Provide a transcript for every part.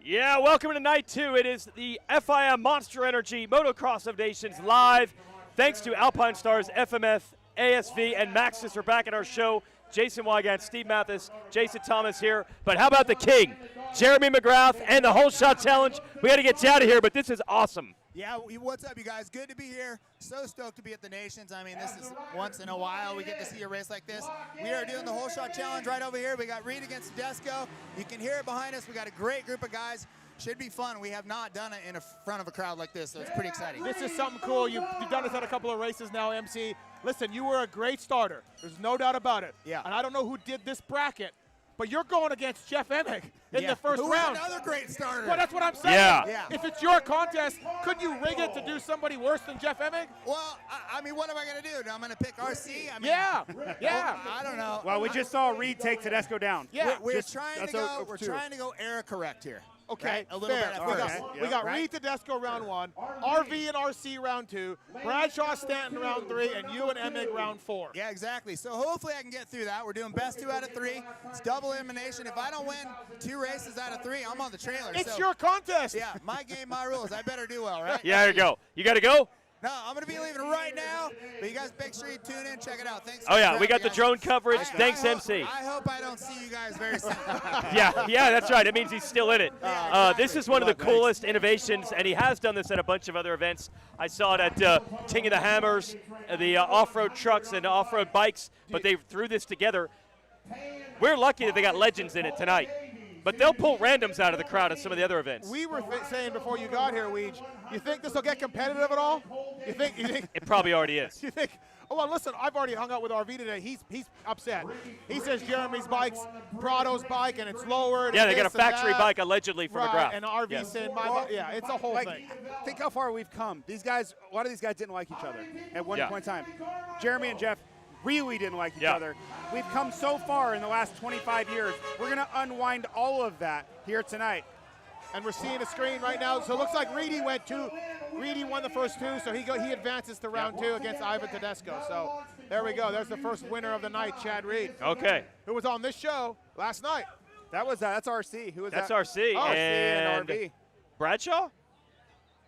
Yeah, welcome to night 2. It is the FIM Monster Energy Motocross of Nations live. Thanks to Alpine Stars, FMF, ASV, and Maxxis for back at our show. Jason Weigandt, Steve Matthes, Jason Thomas here. But how about the king, Jeremy McGrath, and the Whole Shot Challenge? We got to get you out of here, but this is awesome. Yeah, what's up, you guys? Good to be here. So stoked to be at the Nations. I mean, this is once in a while we get to see a race like this. We are doing the Whole Shot Challenge right over here. We got Reed against Tedesco. You can hear it behind us. We got a great group of guys. Should be fun. We have not done it in front of a crowd like this, so it's pretty exciting. This is something cool. You've done this at a couple of races now, MC. Listen, you were a great starter. There's no doubt about it. Yeah. And I don't know who did this bracket, but you're going against Jeff Emig in the first round. Another great starter. Well, that's what I'm saying. Yeah. If it's your contest, couldn't you rig it to do somebody worse than Jeff Emig? Well, I mean, what am I going to do? I'm going to pick RC? I mean, Yeah. well, I don't know. Well, we just saw Reed take Tedesco down. Yeah. We're trying to go error correct here. Okay, right? A little fair. bit. We got right? Reed Tedesco round 1, RV and RC round 2, Bradshaw Stanton round 3, and you and Emig round 4. Yeah, exactly. So hopefully I can get through that. We're doing best 2 out of 3. It's double elimination. If I don't win 2 races out of 3, I'm on the trailer. It's your contest. Yeah, my game, my rules. I better do well, right? Yeah, there you go. You got to go? No, I'm going to be leaving right now, but you guys make sure you tune in, check it out. Thanks. Oh, yeah, we got the drone coverage. Thanks, I MC. hope I don't see you guys very soon. Yeah, that's right. It means he's still in it. This is one of the coolest innovations, and he has done this at a bunch of other events. I saw it at King of the Hammers, the off-road trucks and off-road bikes, but they threw this together. We're lucky that they got legends in it tonight. But they'll pull randoms out of the crowd at some of the other events. We were saying before you got here, Weege, you think this will get competitive at all? You think? It probably already is. You think? Oh, well, listen, I've already hung out with RV today. He's upset. He says Jeremy's bike's Prado's bike, and it's lowered. Yeah, and they got a this and factory that. bike allegedly from McGrath. And RV saying my bike. Yeah, it's a whole thing. Think how far we've come. These guys, a lot of these guys didn't like each other at one point in time. Jeremy and Jeff really didn't like each other. We've come so far in the last 25 years. We're going to unwind all of that here tonight. And we're seeing a screen right now. So it looks like Reedy won the first 2, so he advances to round 2 against Ivan Tedesco. So there we go. There's the first winner of the night, Chad Reed. Okay. Who was on this show last night. That's RC. Who was That's that? RC. RC and RV. Bradshaw?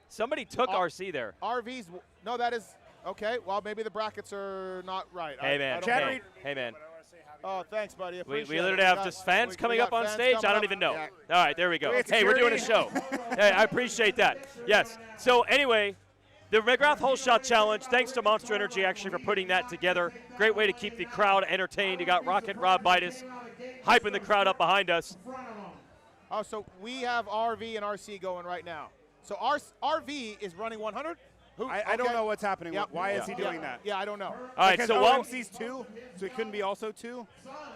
Somebody took RC there. RV's, no, that is, okay. Well, maybe the brackets are not right. Hey, man. Hey, man. Oh, thanks, buddy. We Appreciate literally it. have just fans coming up on stage. I don't even know. Yeah. All right, there we go. Hey, we're doing a show. Hey, I appreciate that. Yes. So anyway, the McGrath Whole Shot Challenge, thanks to Monster Energy actually for putting that together. Great way to keep the crowd entertained. You got Rocket Rob Bitus hyping the crowd up behind us. Oh, so we have RV and RC going right now. So RV is running 100? I don't know what's happening. Yep. Why is he doing that? Yeah, I don't know. All right, because so while OMC's 2, so he couldn't be also 2?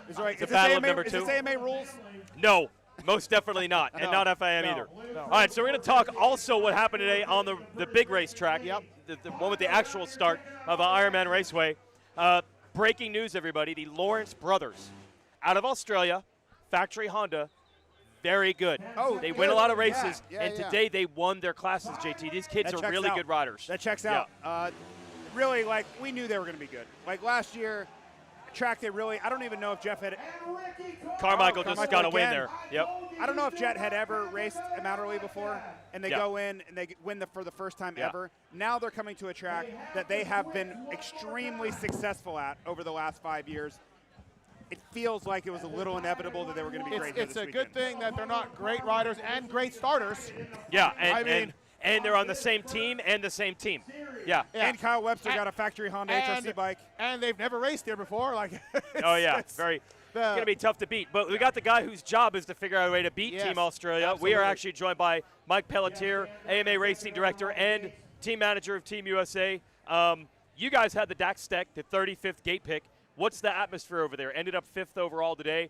Is right? It's a battle of number 2. Is this AMA rules? No, most definitely not, and not FIM either. No. All right, so we're going to talk also what happened today on the big racetrack. Yep. The one with the actual start of Ironman Raceway. Breaking news, everybody. The Lawrence brothers out of Australia, factory Honda, very good. Oh, they win a lot of races, Yeah, and today they won their classes, JT. These kids That are checks really out. good riders. That checks out. Really, like, we knew they were going to be good. Like, last year, track they really, I don't even know if Jeff had. Carmichael just got a win there. Yep. I don't know if Jet had ever raced a Mountain before, and they go in and they win for the first time ever. Now they're coming to a track that they have been extremely successful at over the last 5 years. It feels like it was a little inevitable that they were going to be great. It's a good thing that they're not great riders and great starters. Yeah, and they're on the same team and the same team. Yeah. And Kyle Webster got a factory Honda HRC bike. And they've never raced here before. Like. Oh yeah, it's going to be tough to beat. But we got the guy whose job is to figure out a way to beat Team Australia. Absolutely. We are actually joined by Mike Pelletier, AMA Racing Director and Team Manager of Team USA. You guys had the Dax Tech, the 35th gate pick. What's the atmosphere over there? Ended up 5th overall today.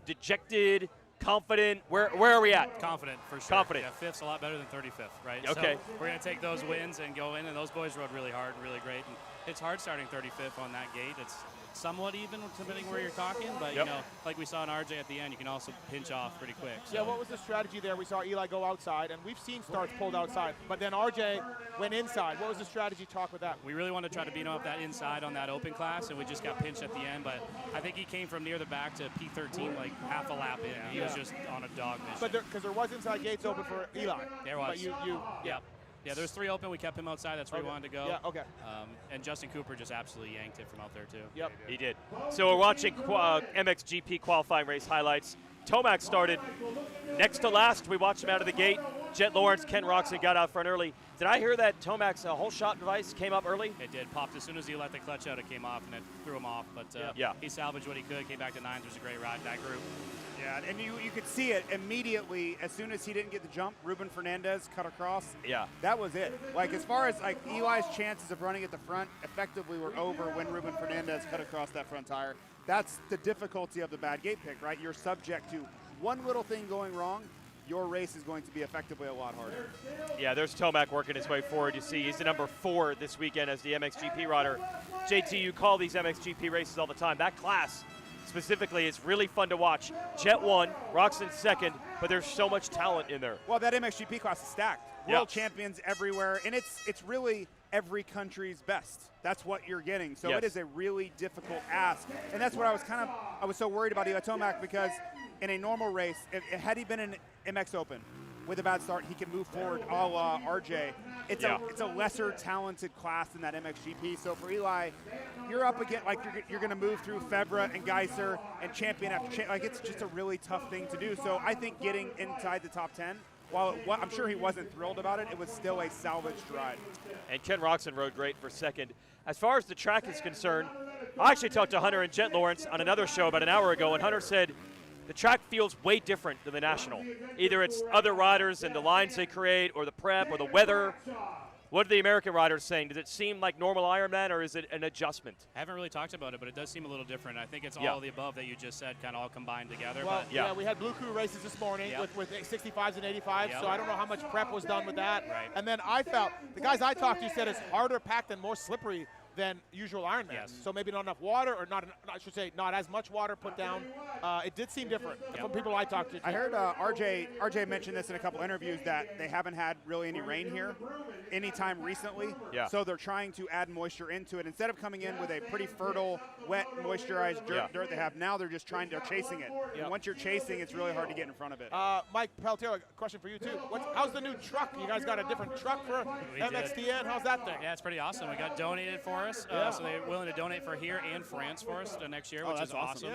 Dejected, confident. Where are we at? Confident, for sure. Confident. Yeah, 5th's a lot better than 35th, right? Okay. So we're going to take those wins and go in, and those boys rode really hard and really great. And It's hard starting 35th on that gate. It's somewhat even depending where you're talking, but Yep. you know, like we saw in RJ at the end, you can also pinch off pretty quick. So. Yeah, what was the strategy there? We saw Eli go outside, and we've seen starts pulled outside, but then RJ went inside. What was the strategy talk with that? We really wanted to try to beat him up that inside on that open class, and we just got pinched at the end. But I think he came from near the back to P13 like half a lap in. He was just on a dog mission. But because there was inside gates open for Eli. There was. But Yeah, there's 3 open. We kept him outside. That's where we wanted to go. Yeah, okay. And Justin Cooper just absolutely yanked it from out there, too. Yep. He did. So we're watching MXGP qualifying race highlights. Tomac started next to last. We watched him out of the gate. Jet Lawrence, Ken Roxon got out front early. Did I hear that Tomac's whole shot device came up early? It did. Popped as soon as he let the clutch out, it came off, and it threw him off. But he salvaged what he could, came back to 9th. It was a great ride, that group. Yeah, and you could see it immediately as soon as he didn't get the jump. Ruben Fernandez cut across. Yeah. That was it. Like, as far as like Eli's chances of running at the front effectively were over when Ruben Fernandez cut across that front tire. That's the difficulty of the bad gate pick, right? You're subject to one little thing going wrong. Your race is going to be effectively a lot harder. Yeah, there's Tomac working his way forward. You see, he's the number 4 this weekend as the MXGP rider. JT, you call these MXGP races all the time. That class specifically is really fun to watch. Jet 1, Roxon 2nd, but there's so much talent in there. Well, that MXGP class is stacked. World champions everywhere, and it's really every country's best. That's what you're getting. So it is a really difficult ask, and that's what I was so worried about Eli Tomac, because in a normal race, had he been in MX Open with a bad start, he can move forward a la RJ. It's a lesser talented class than that MXGP. So for Eli, you're up against, like, you're going to move through Febvre and Geiser and champion after champion. Like, it's just a really tough thing to do. So I think getting inside the top 10, while I'm sure he wasn't thrilled about it, it was still a salvaged ride. And Ken Roxon rode great for 2nd. As far as the track is concerned, I actually talked to Hunter and Jet Lawrence on another show about an hour ago, and Hunter said the track feels way different than the National. Either it's other riders and the lines they create, or the prep, or the weather. What are the American riders saying? Does it seem like normal Ironman, or is it an adjustment? I haven't really talked about it, but it does seem a little different. I think it's all of the above that you just said, kind of all combined together. Well, but we had Blue Crew races this morning with 65s and 85s, so I don't know how much prep was done with that. Right. And then I felt, the guys I talked to said it's harder packed and more slippery than usual Ironman. Yes. So maybe not enough water, or I should say not as much water put down. It did seem different from people I talked to. I heard RJ mention this in a couple interviews, that they haven't had really any rain here anytime recently. Yeah. So they're trying to add moisture into it. Instead of coming in with a pretty fertile, wet, moisturized dirt they have now, they're chasing it. And once you're chasing, it's really hard to get in front of it. Mike Peltier, a question for you too. How's the new truck? You guys got a different truck for MXDN? How's that thing? Yeah, it's pretty awesome. We got donated for us, so they're willing to donate for here and France for us next year, which is awesome.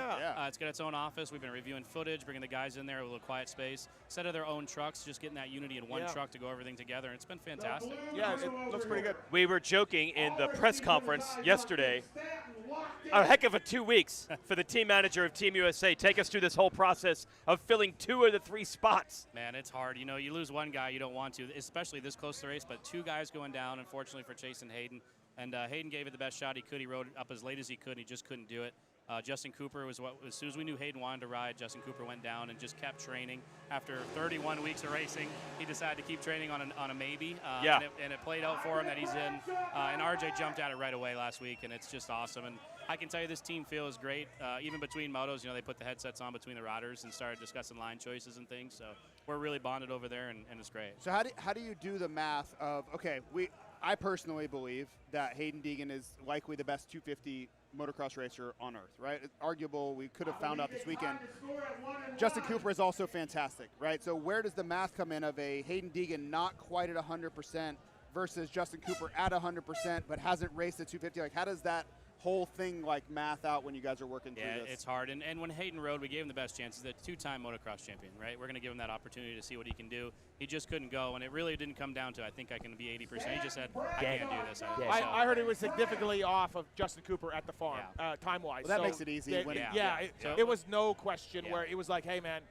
It's got its own office. We've been reviewing footage, bringing the guys in there, a little quiet space. Instead of their own trucks, just getting that unity in one truck to go everything together, and it's been fantastic. Yeah, it looks pretty good. We were joking in the press conference yesterday. A heck of a 2 weeks for the team manager of Team USA. Take us through this whole process of filling 2 of the 3 spots. Man, it's hard. You know, you lose one guy, you don't want to, especially this close to the race, but 2 guys going down, unfortunately, for Chase and Hayden. And Hayden gave it the best shot he could. He rode up as late as he could, and he just couldn't do it. Justin Cooper as soon as we knew Hayden wanted to ride, Justin Cooper went down and just kept training. After 31 weeks of racing, he decided to keep training on a maybe. And it played out for him that he's in. And RJ jumped at it right away last week, and it's just awesome. And I can tell you this team feels great. Even between motos, you know, they put the headsets on between the riders and started discussing line choices and things. So we're really bonded over there, and it's great. So how do you do the math of, okay, I personally believe that Hayden Deegan is likely the best 250 motocross racer on earth, right? It's arguable. We could have found out this weekend. Justin Cooper is also fantastic, right? So where does the math come in of a Hayden Deegan not quite at 100% versus Justin Cooper at 100% but hasn't raced at 250? Like, how does that whole thing like math out when you guys are working through this? Yeah, it's hard. And when Hayden rode, we gave him the best chance. He's a 2-time motocross champion, right? We're going to give him that opportunity to see what he can do. He just couldn't go, and it really didn't come down to, I think I can be 80%. He just said, I can't do this. I heard he was significantly off of Justin Cooper at the farm, time-wise. Well, that makes it easy. It was no question where it was like, hey, man,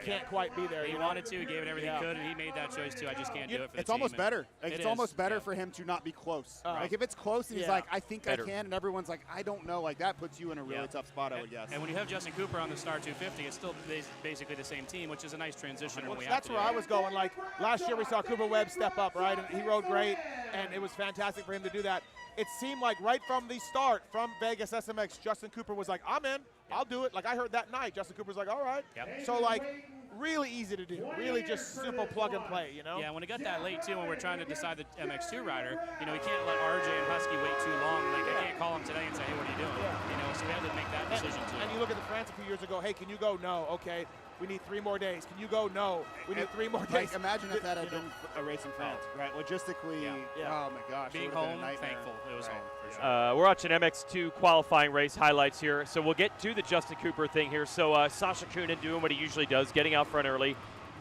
can't quite be there. He wanted to. He gave it everything he could, and he made that choice, too. I just can't do it for the It's team. almost better. Like, it's almost better yeah. for him to not be close. Like, if it's close and he's like, I think I can, and everyone's like, I don't know. Like, that puts you in a really tough spot, I would guess. And when you have Justin Cooper on the Star 250, it's still basically the same team, which is a nice transition. When we That's where I was going. Like, last year we saw Cooper Webb step up, right? And he rode great, and it was fantastic for him to do that. It seemed like right from the start, from Vegas SMX, Justin Cooper was like, I'm in. I'll do it. Like, I heard that night, Justin Cooper's like, all right. Yep. So, like, really easy to do. Really just simple plug and play, you know? Yeah, when it got that late, too, when we're trying to decide the MX2 rider, you know, we can't let RJ and Husky wait too long. Like, I can't call him today and say, hey, what are you doing? You know, so we had to make that decision, too. And you look at the France a few years ago, hey, can you go? No. Okay. We need 3 more days. Can you go? No. We need 3 more days. Like, imagine if that had been a race in France, right? Logistically, oh my gosh. Being home, thankful it was home, for sure. We're watching MX2 qualifying race highlights here. So we'll get to the Justin Cooper thing here. So Sasha Kunin doing what he usually does, getting out front early.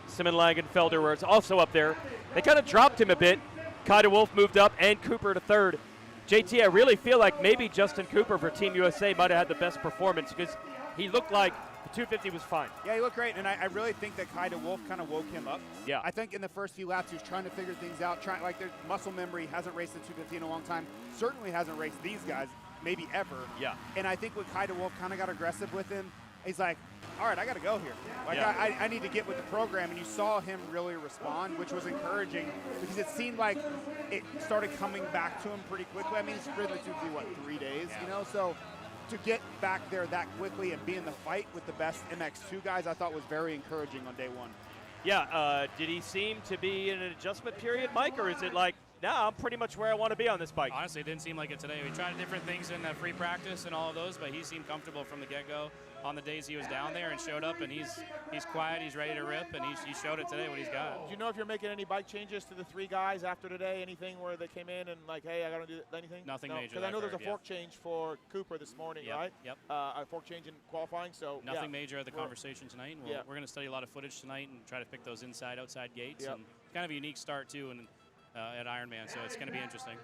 Simon Langenfelder was also up there. They kind of dropped him a bit. Kaida Wolf moved up and Cooper to third. JT, I really feel like maybe Justin Cooper for Team USA might have had the best performance because he looked like the 250 was fine. Yeah, he looked great, and I really think that Kaida Wolf kind of woke him up. Yeah. I think in the first few laps he was trying to figure things out, like their muscle memory, hasn't raced the 250 in a long time, certainly hasn't raced these guys, maybe ever. Yeah. And I think when Kaida Wolf kind of got aggressive with him, he's like, all right, I got to go here. Like, I need to get with the program, and you saw him really respond, which was encouraging because it seemed like it started coming back to him pretty quickly. I mean, he's ridden the 250, 3 days, you know? So to get back there that quickly and be in the fight with the best MX2 guys, I thought was very encouraging on day one. Yeah, did he seem to be in an adjustment period, Mike, or is it like, nah, I'm pretty much where I want to be on this bike? Honestly, it didn't seem like it today. We tried different things in free practice and all of those, but he seemed comfortable from the get-go on the days he was down there and showed up, and he's quiet, he's ready to rip, and he showed it today what he's got. Do you know if you're making any bike changes to the 3 guys after today? Anything where they came in and like, hey, I got to do anything? Nothing major. Because I know there's a fork change for Cooper this morning, right? Yep. A fork change in qualifying, so nothing major at the conversation tonight. And we're going to study a lot of footage tonight and try to pick those inside-outside gates. And it's kind of a unique start, too, at Ironman, so it's going to be interesting.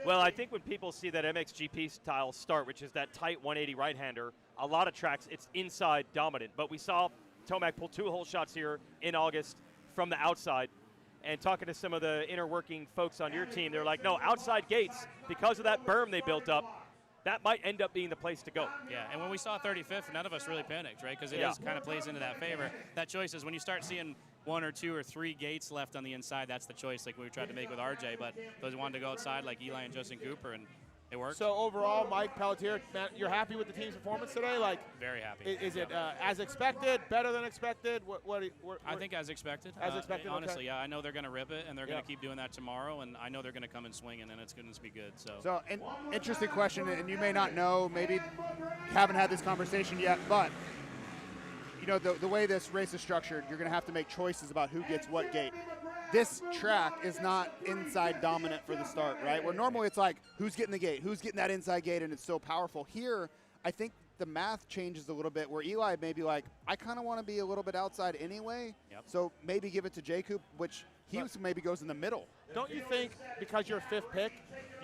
Well, I think when people see that MXGP style start, which is that tight 180 right-hander, a lot of tracks, it's inside dominant. But we saw Tomac pull 2 hole shots here in August from the outside. And talking to some of the inner working folks on your team, they're like, no, outside gates, because of that berm they built up, that might end up being the place to go. Yeah, and when we saw 35th, none of us really panicked, right? Because it kind of plays into that favor. That choice is when you start seeing 1 or 2 or 3 gates left on the inside, that's the choice like we tried to make with RJ. But those wanted to go outside like Eli and Justin Cooper, and it worked. So overall, Mike Pelletier, man, you're happy with the team's performance today? Like, very happy. Is it as expected, better than expected? I think as expected. As expected, honestly, okay. Yeah. I know they're going to rip it, and they're going to keep doing that tomorrow, and I know they're going to come in swinging, and it's going to be good. So an interesting question, and you may not know, maybe you haven't had this conversation yet, but you know the way this race is structured, you're going to have to make choices about who gets what gate. This track is not inside dominant for the start, right? Where normally it's like, who's getting the gate? Who's getting that inside gate? And it's so powerful. Here, I think the math changes a little bit where Eli may be like, I kind of want to be a little bit outside anyway. Yep. So maybe give it to Jacob, which he maybe goes in the middle. Don't you think because you're 5th pick,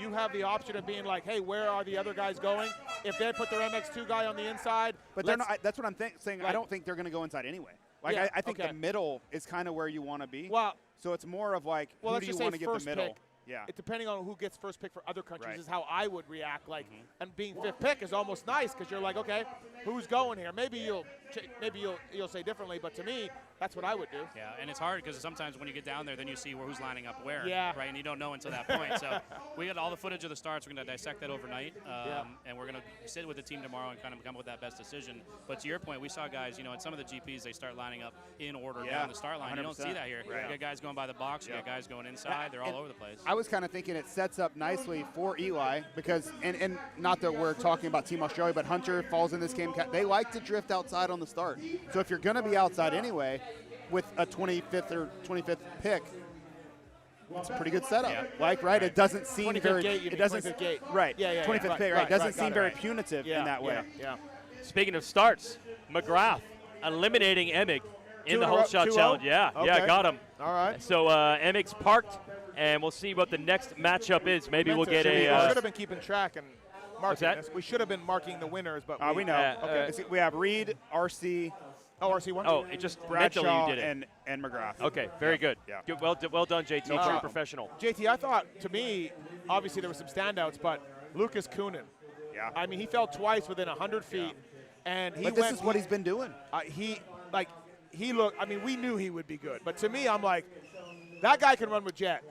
you have the option of being like, hey, where are the other guys going? If they put their MX2 guy on the inside. But they're not, that's what I'm saying. Like, I don't think they're going to go inside anyway. Like, I think the middle is kind of where you want to be. Well, so it's more of like, who do you want to give the middle? Pick, depending on who gets first pick for other countries is how I would react. Like, and being 5th pick is almost nice because you're like, okay, who's going here? Maybe you'll say differently, but to me, that's what I would do. Yeah, and it's hard because sometimes when you get down there, then you see who's lining up where, right? And you don't know until that point. So we got all the footage of the starts. We're going to dissect that overnight, and we're going to sit with the team tomorrow and kind of come up with that best decision. But to your point, we saw guys, you know, in some of the GPs, they start lining up in order down the start line. 100%. You don't see that here. You got guys going by the box. You got guys going inside. They're all over the place. I was kind of thinking it sets up nicely for Eli because, and not that we're talking about Team Australia, but Hunter falls in this game. They like to drift outside on the start. So if you're going to be outside anyway, with a 25th pick, it's a pretty good setup. Yeah. Like, right? It doesn't seem very. It doesn't. 25th gate. Right. 25th pick. Right. It doesn't seem very right. punitive in that way. Yeah. Speaking of starts, McGrath eliminating Emig in the whole shot challenge. Yeah, got him. All right. So Emig's parked, and we'll see what the next matchup is. Maybe we'll get we should have been keeping track and marking this. We should have been marking the winners, but we know. Okay. We have Reed, RC. Oh, RC1? Oh, it just Bradshaw mentally you did it. And McGrath. Okay, very good. Yeah. Good. Well done, JT. True professional. JT, I thought, to me, obviously there were some standouts, but Lucas Kunin. Yeah. I mean, he fell twice within 100 feet, and he But this is what he's been doing. He looked. I mean, we knew he would be good, but to me, I'm like, that guy can run with Jet.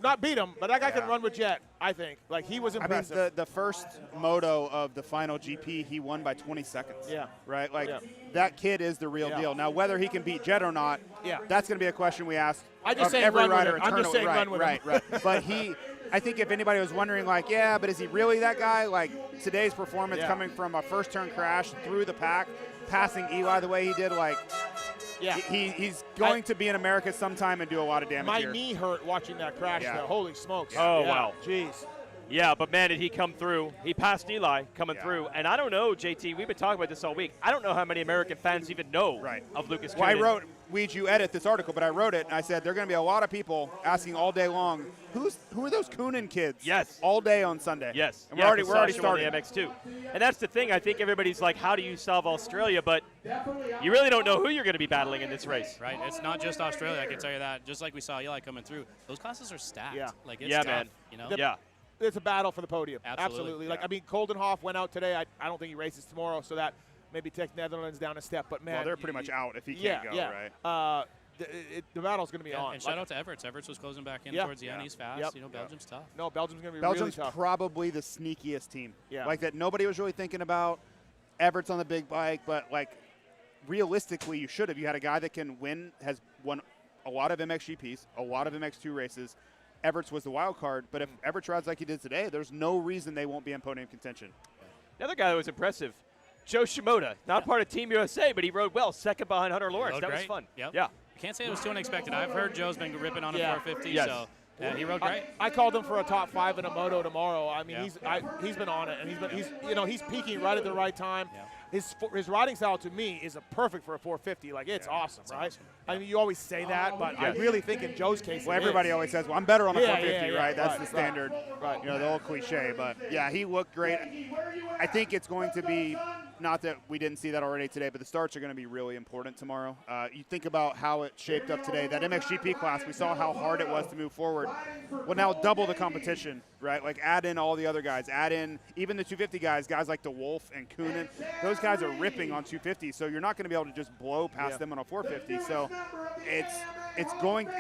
Not beat him, but that guy can run with Jet. I think. Like, he was impressive. I mean, the first moto of the final GP, he won by 20 seconds. Yeah. Right. Like that kid is the real deal. Now, whether he can beat Jet or not, that's going to be a question we ask. I just say every run with rider. him. I'm just saying run with him. Right. But I think if anybody was wondering, like, yeah, but is he really that guy? Like, today's performance coming from a first turn crash through the pack, passing Eli the way he did, like, he's going to be in America sometime and do a lot of damage My here. knee hurt watching that crash, though. Holy smokes. Oh, wow. Jeez. Yeah, but man, did he come through. He passed Eli coming through. And I don't know, JT, we've been talking about this all week. I don't know how many American fans even know of Lucas Well, I Kunin. wrote, Weege, you edit this article, but I wrote it, and I said there are going to be a lot of people asking all day long, who are those Kunin kids? Yes. All day on Sunday. Yes. And we're already starting. The MX2. And that's the thing. I think everybody's like, how do you solve Australia? But you really don't know who you're going to be battling in this race. Right. It's not just Australia, I can tell you that. Just like we saw Eli coming through, those classes are stacked. Yeah. Like, it's Yeah, tough, man. you know? Yeah. It's a battle for the podium. Absolutely. Like, I mean, Koldenhoff went out today. I don't think he races tomorrow, so that maybe takes Netherlands down a step. But, man. Well, they're pretty much out if he can't go, right? The battle's going to be on. And shout out to Everts. Everts was closing back in towards the end. He's fast. Yep. You know, Belgium's tough. No, Belgium's going to be Belgium's really tough. probably the sneakiest team. Yeah. Like, that nobody was really thinking about. Everts on the big bike, but, like, realistically, you should have. You had a guy that can win, has won a lot of MXGPs, a lot of MX2 races. Everts was the wild card, but if Everts rides like he did today, there's no reason they won't be in podium contention. The other guy that was impressive, Joe Shimoda, not part of Team USA, but he rode well, second behind Hunter Lawrence. That was fun. Yep. Yeah. I can't say it was too unexpected. I've heard Joe's been ripping on a 450, Yes. so he rode great. I called him for a top 5 in a moto tomorrow. I mean, Yeah. he's been on it, and he's peaking right at the right time. Yeah. His riding style to me is perfect for a 450. Like, it's awesome, right? Awesome. I mean, you always say that, but I really think in Joe's case, Well, it everybody is. always says, well, I'm better on a 450, yeah, right? That's right, the standard, right. you know, the old cliche. But, yeah, he looked great. I think it's going to be, not that we didn't see that already today, but the starts are going to be really important tomorrow. You think about how it shaped up today. That MXGP class, we saw how hard it was to move forward. Well, now double the competition, right? Like, add in all the other guys. Add in even the 250 guys like DeWolf and Kunin. Those guys are ripping on 250, so you're not going to be able to just blow past them on a 450. So it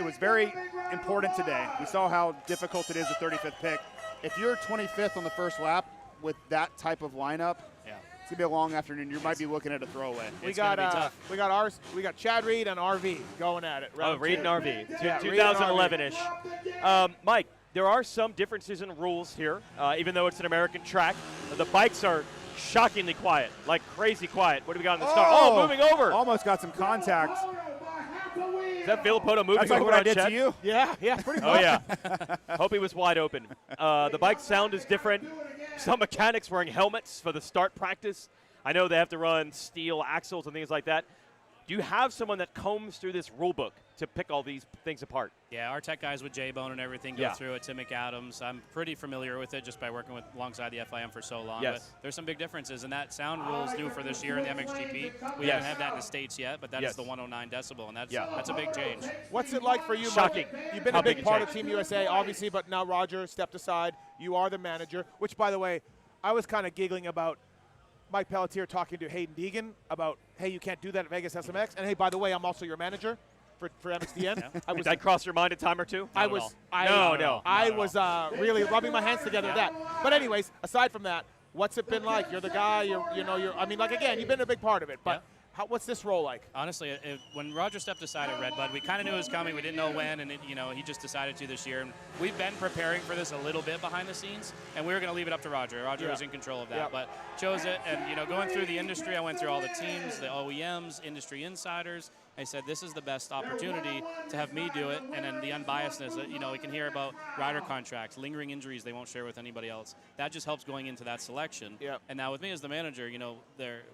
was very important today. We saw how difficult it is, the 35th pick. If you're 25th on the first lap with that type of lineup, it's gonna be a long afternoon. You might be looking at a throwaway. We got Chad Reed and RV going at it. Reed and RV, Yeah, 2011-ish. Mike, there are some differences in rules here, even though it's an American track. The bikes are shockingly quiet, like crazy quiet. What do we got on the start? Oh, moving over. Almost got some contact. Is that Villopoto moving That's like over what I on did Chad? to you. Yeah, pretty much. Oh, yeah. Hope he was wide open. The bike sound is different. Some mechanics wearing helmets for the start practice. I know they have to run steel axles and things like that. Do you have someone that combs through this rule book to pick all these things apart? Yeah, our tech guys with J-Bone and everything go through it. Tim McAdams, I'm pretty familiar with it just by working alongside the FIM for so long. Yes. But there's some big differences, and that sound rule is new for this year in the MXGP. We haven't had that in the States yet, but that is the 109 decibel, and that's a big change. What's it like for you, Shocking. Mike? You've been How a big big a part of change. Team USA, obviously, but now Roger stepped aside. You are the manager, which, by the way, I was kind of giggling about Mike Pelletier talking to Hayden Deegan about, hey, you can't do that at Vegas SMX. And, hey, by the way, I'm also your manager for MXDN. Did that cross your mind a time or two? I No. I was really rubbing my hands together at that. But anyways, aside from that, what's it been like? You're the guy. I mean, like, again, you've been a big part of it. But what's this role like? Honestly, when Roger stepped aside at Redbud, we kind of knew it was coming. We didn't know when, and he just decided to this year. And we've been preparing for this a little bit behind the scenes, and we were going to leave it up to Roger. Roger was in control of that, but chose it. And going through the industry, I went through all the teams, the OEMs, industry insiders. I said, this is the best opportunity to have me do it, and then the unbiasedness. We can hear about rider contracts, lingering injuries they won't share with anybody else. That just helps going into that selection. Yep. And now with me as the manager,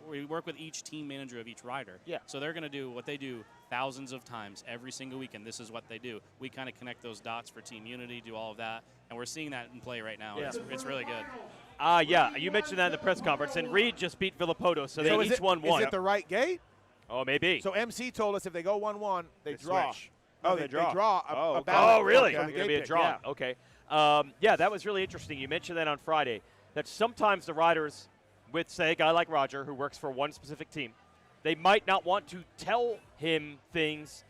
we work with each team manager of each rider. Yeah. So they're going to do what they do thousands of times every single weekend. This is what they do. We kind of connect those dots for team unity, do all of that, and we're seeing that in play right now. Yeah. It's really good. You mentioned that in the press conference, and Reed just beat Villopoto, so they each won one. Is it the right gate? Oh, maybe. So MC told us if they go 1-1, they draw. Switch. Oh, they draw. They draw a Oh, really? from It's the going to be gate a pick, draw. yeah. Okay. That was really interesting. You mentioned that on Friday. that sometimes the riders with, say, a guy like Roger who works for one specific team, they might not want to tell him things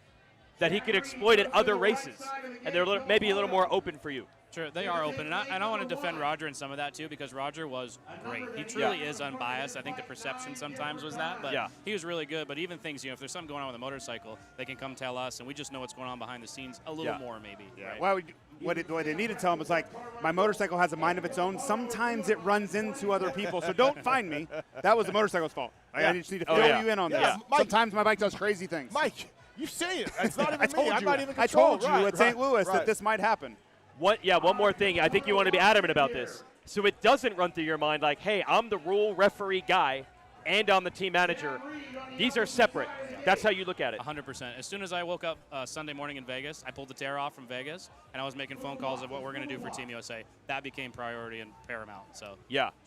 that he could exploit at other races, and they're maybe a little more open for you. Sure, they are open, and I want to defend Roger in some of that too, because Roger was great. He truly is unbiased. I think the perception sometimes was that, but he was really good. But even things, if there's something going on with a motorcycle, they can come tell us, and we just know what's going on behind the scenes a little more, maybe. Yeah. Right? Well, what they need to tell him is like, my motorcycle has a mind of its own. Sometimes it runs into other people, so don't find me. That was the motorcycle's fault. I just need to fill you in on this. Mike, Sometimes my bike does crazy things. Mike, you say it. It's not even I told me. I'm you. not even I told you right, at St. Louis that this might happen. One more thing. I think you want to be adamant about this. So it doesn't run through your mind like, hey, I'm the rule referee guy and I'm the team manager. These are separate. That's how you look at it. 100%. As soon as I woke up Sunday morning in Vegas, I pulled the tear off from Vegas, and I was making phone calls of what we're going to do for Team USA. That became priority and paramount. So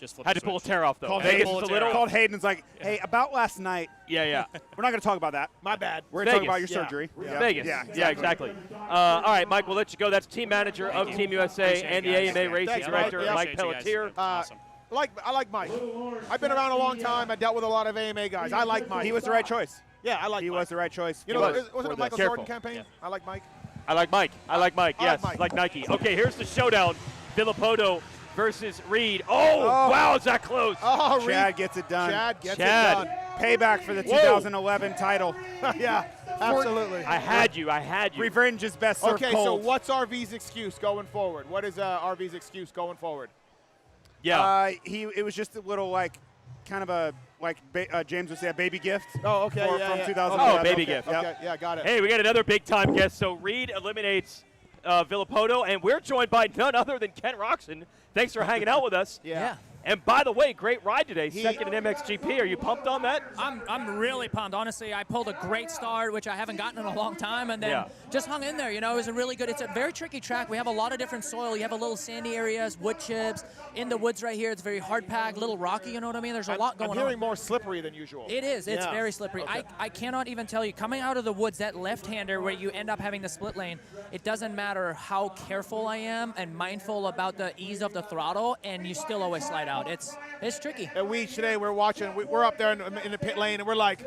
just flip had the to pull a switch. tear off though. Called Hayden's like, hey, about last night. Yeah. We're not going to talk about that. My bad. We're going to talk about your surgery. Vegas. Yeah, exactly. All right, Mike, we'll let you go. That's team manager of Team USA Appreciate and you the guys. AMA racing Thanks, director, Mike. Mike Appreciate you guys. Pelletier. Awesome. I like Mike. I've been around a long time. I dealt with a lot of AMA guys. I like Mike. He was the right choice. Yeah, I like He Mike. was the right choice. You know, wasn't it a Michael Careful. Jordan campaign? Yeah. I like Mike. I like Mike. Yes, Mike. like Nike. Okay, here's the showdown. Villopoto versus Reed. Oh, wow, is that close? Oh, Reed. Chad gets it done. Chad gets it Chad. done. Payback for the 2011 title. Yeah, absolutely. I had you. Revenge is best served Okay, cold. so what's RV's excuse going forward? What is RV's excuse going forward? Yeah. It was just a little kind of a James would say a baby gift. Oh, okay, from yeah. 2011. Oh, baby gift. Yep. Okay, yeah, got it. Hey, we got another big-time guest. So Reed eliminates Villopoto, and we're joined by none other than Ken Roxon. Thanks for hanging out with us. Yeah. And by the way, great ride today, second in MXGP. Are you pumped on that? I'm really pumped. Honestly, I pulled a great start, which I haven't gotten in a long time, and then just hung in there. It was a really good. It's a very tricky track. We have a lot of different soil. You have a little sandy areas, wood chips. In the woods right here, it's very hard packed, little rocky. You know what I mean? There's a lot going on. I'm hearing more slippery than usual. It is. It's very slippery. Okay. I cannot even tell you. Coming out of the woods, that left-hander where you end up having the split lane, it doesn't matter how careful I am and mindful about the ease of the throttle, and you still always slide out. It's tricky. And today we're watching. We're up there in the pit lane, and we're like,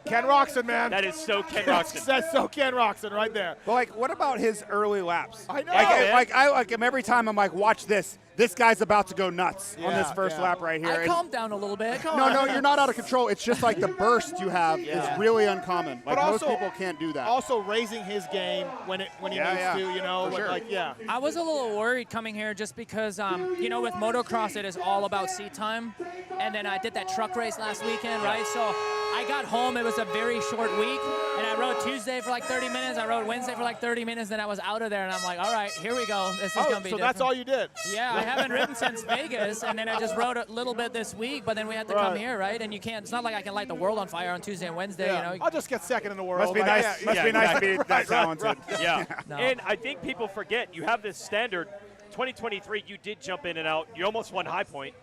Ken Roxon, man. That is so Ken Roxon. That's so Ken Roxon right there. But what about his early laps? I know. I like him every time. I'm like, watch this. This guy's about to go nuts on this first lap right here. I calmed down a little bit. No, you're not out of control. It's just like the burst you have is really uncommon. Like But most also- people can't do that. Also raising his game when he needs to, For sure. I was a little worried coming here just because, with motocross, it is all about seat time. And then I did that truck race last weekend, right? So I got home. It was a very short week. And I rode Tuesday for like 30 minutes. I rode Wednesday for like 30 minutes. Then I was out of there. And I'm like, all right, here we go. This is going to be so different. that's all you did. Yeah, I haven't ridden since Vegas. And then I just rode a little bit this week. But then we had to come here, right? And you can't, it's not like I can light the world on fire on Tuesday and Wednesday, I'll just get second in the world. Must be nice. Must be nice to be that talented. Yeah. No. And I think people forget you have this standard. 2023, you did jump in and out. You almost won High Point.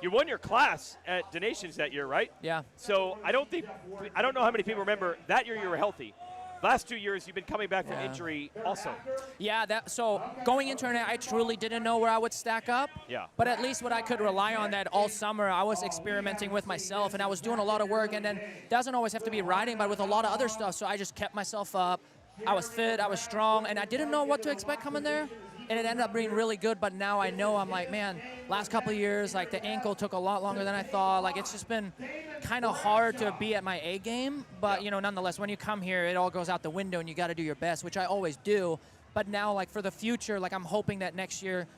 You won your class at Donations that year, right? Yeah. So I don't know how many people remember that year you were healthy. Last 2 years, you've been coming back from injury also. Yeah, so going into it, I truly didn't know where I would stack up. Yeah. But at least what I could rely on that all summer, I was experimenting with myself, and I was doing a lot of work, and then doesn't always have to be riding, but with a lot of other stuff, so I just kept myself up. I was fit, I was strong, and I didn't know what to expect coming there. And it ended up being really good, but now I know, I'm like, man, last couple of years, like the ankle took a lot longer than I thought. Like it's just been kind of hard to be at my A game, but nonetheless, when you come here, it all goes out the window and you got to do your best, which I always do. But now, like for the future, like I'm hoping that next year,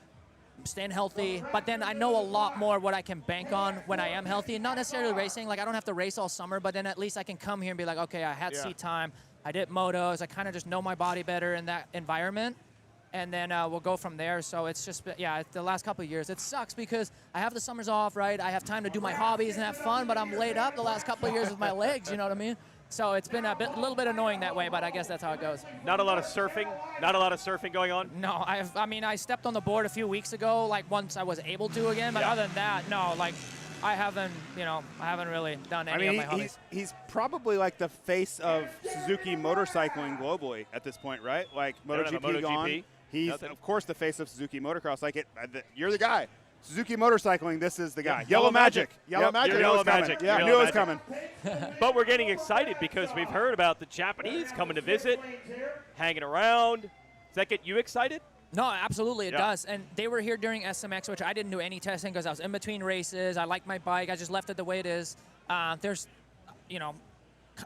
I'm staying healthy, but then I know a lot more what I can bank on when I am healthy. Not necessarily racing, like I don't have to race all summer, but then at least I can come here and be like, okay, I had seat time, I did motos, I kind of just know my body better in that environment. And then we'll go from there. So it's just, the last couple of years. It sucks because I have the summers off, right? I have time to do my hobbies and have fun, but I'm laid up the last couple of years with my legs, you know what I mean? So it's been a little bit annoying that way, but I guess that's how it goes. Not a lot of surfing? Not a lot of surfing going on? No, I stepped on the board a few weeks ago, like once I was able to again, but other than that, no, like I haven't really done any of my hobbies. He's probably like the face of Suzuki motorcycling globally at this point, right? Like MotoGP gone. He's, of course, the face of Suzuki motocross. Like you're the guy. Suzuki Motorcycling, this is the guy. Yellow Magic. Yellow Yep, Magic. you're Yellow Magic. Yeah, I Yellow knew it was Magic. coming. But we're getting excited because we've heard about the Japanese coming to visit, hanging around. Does that get you excited? No, absolutely, it Yeah. does. And they were here during SMX, which I didn't do any testing because I was in between races. I liked my bike. I just left it the way it is. There's,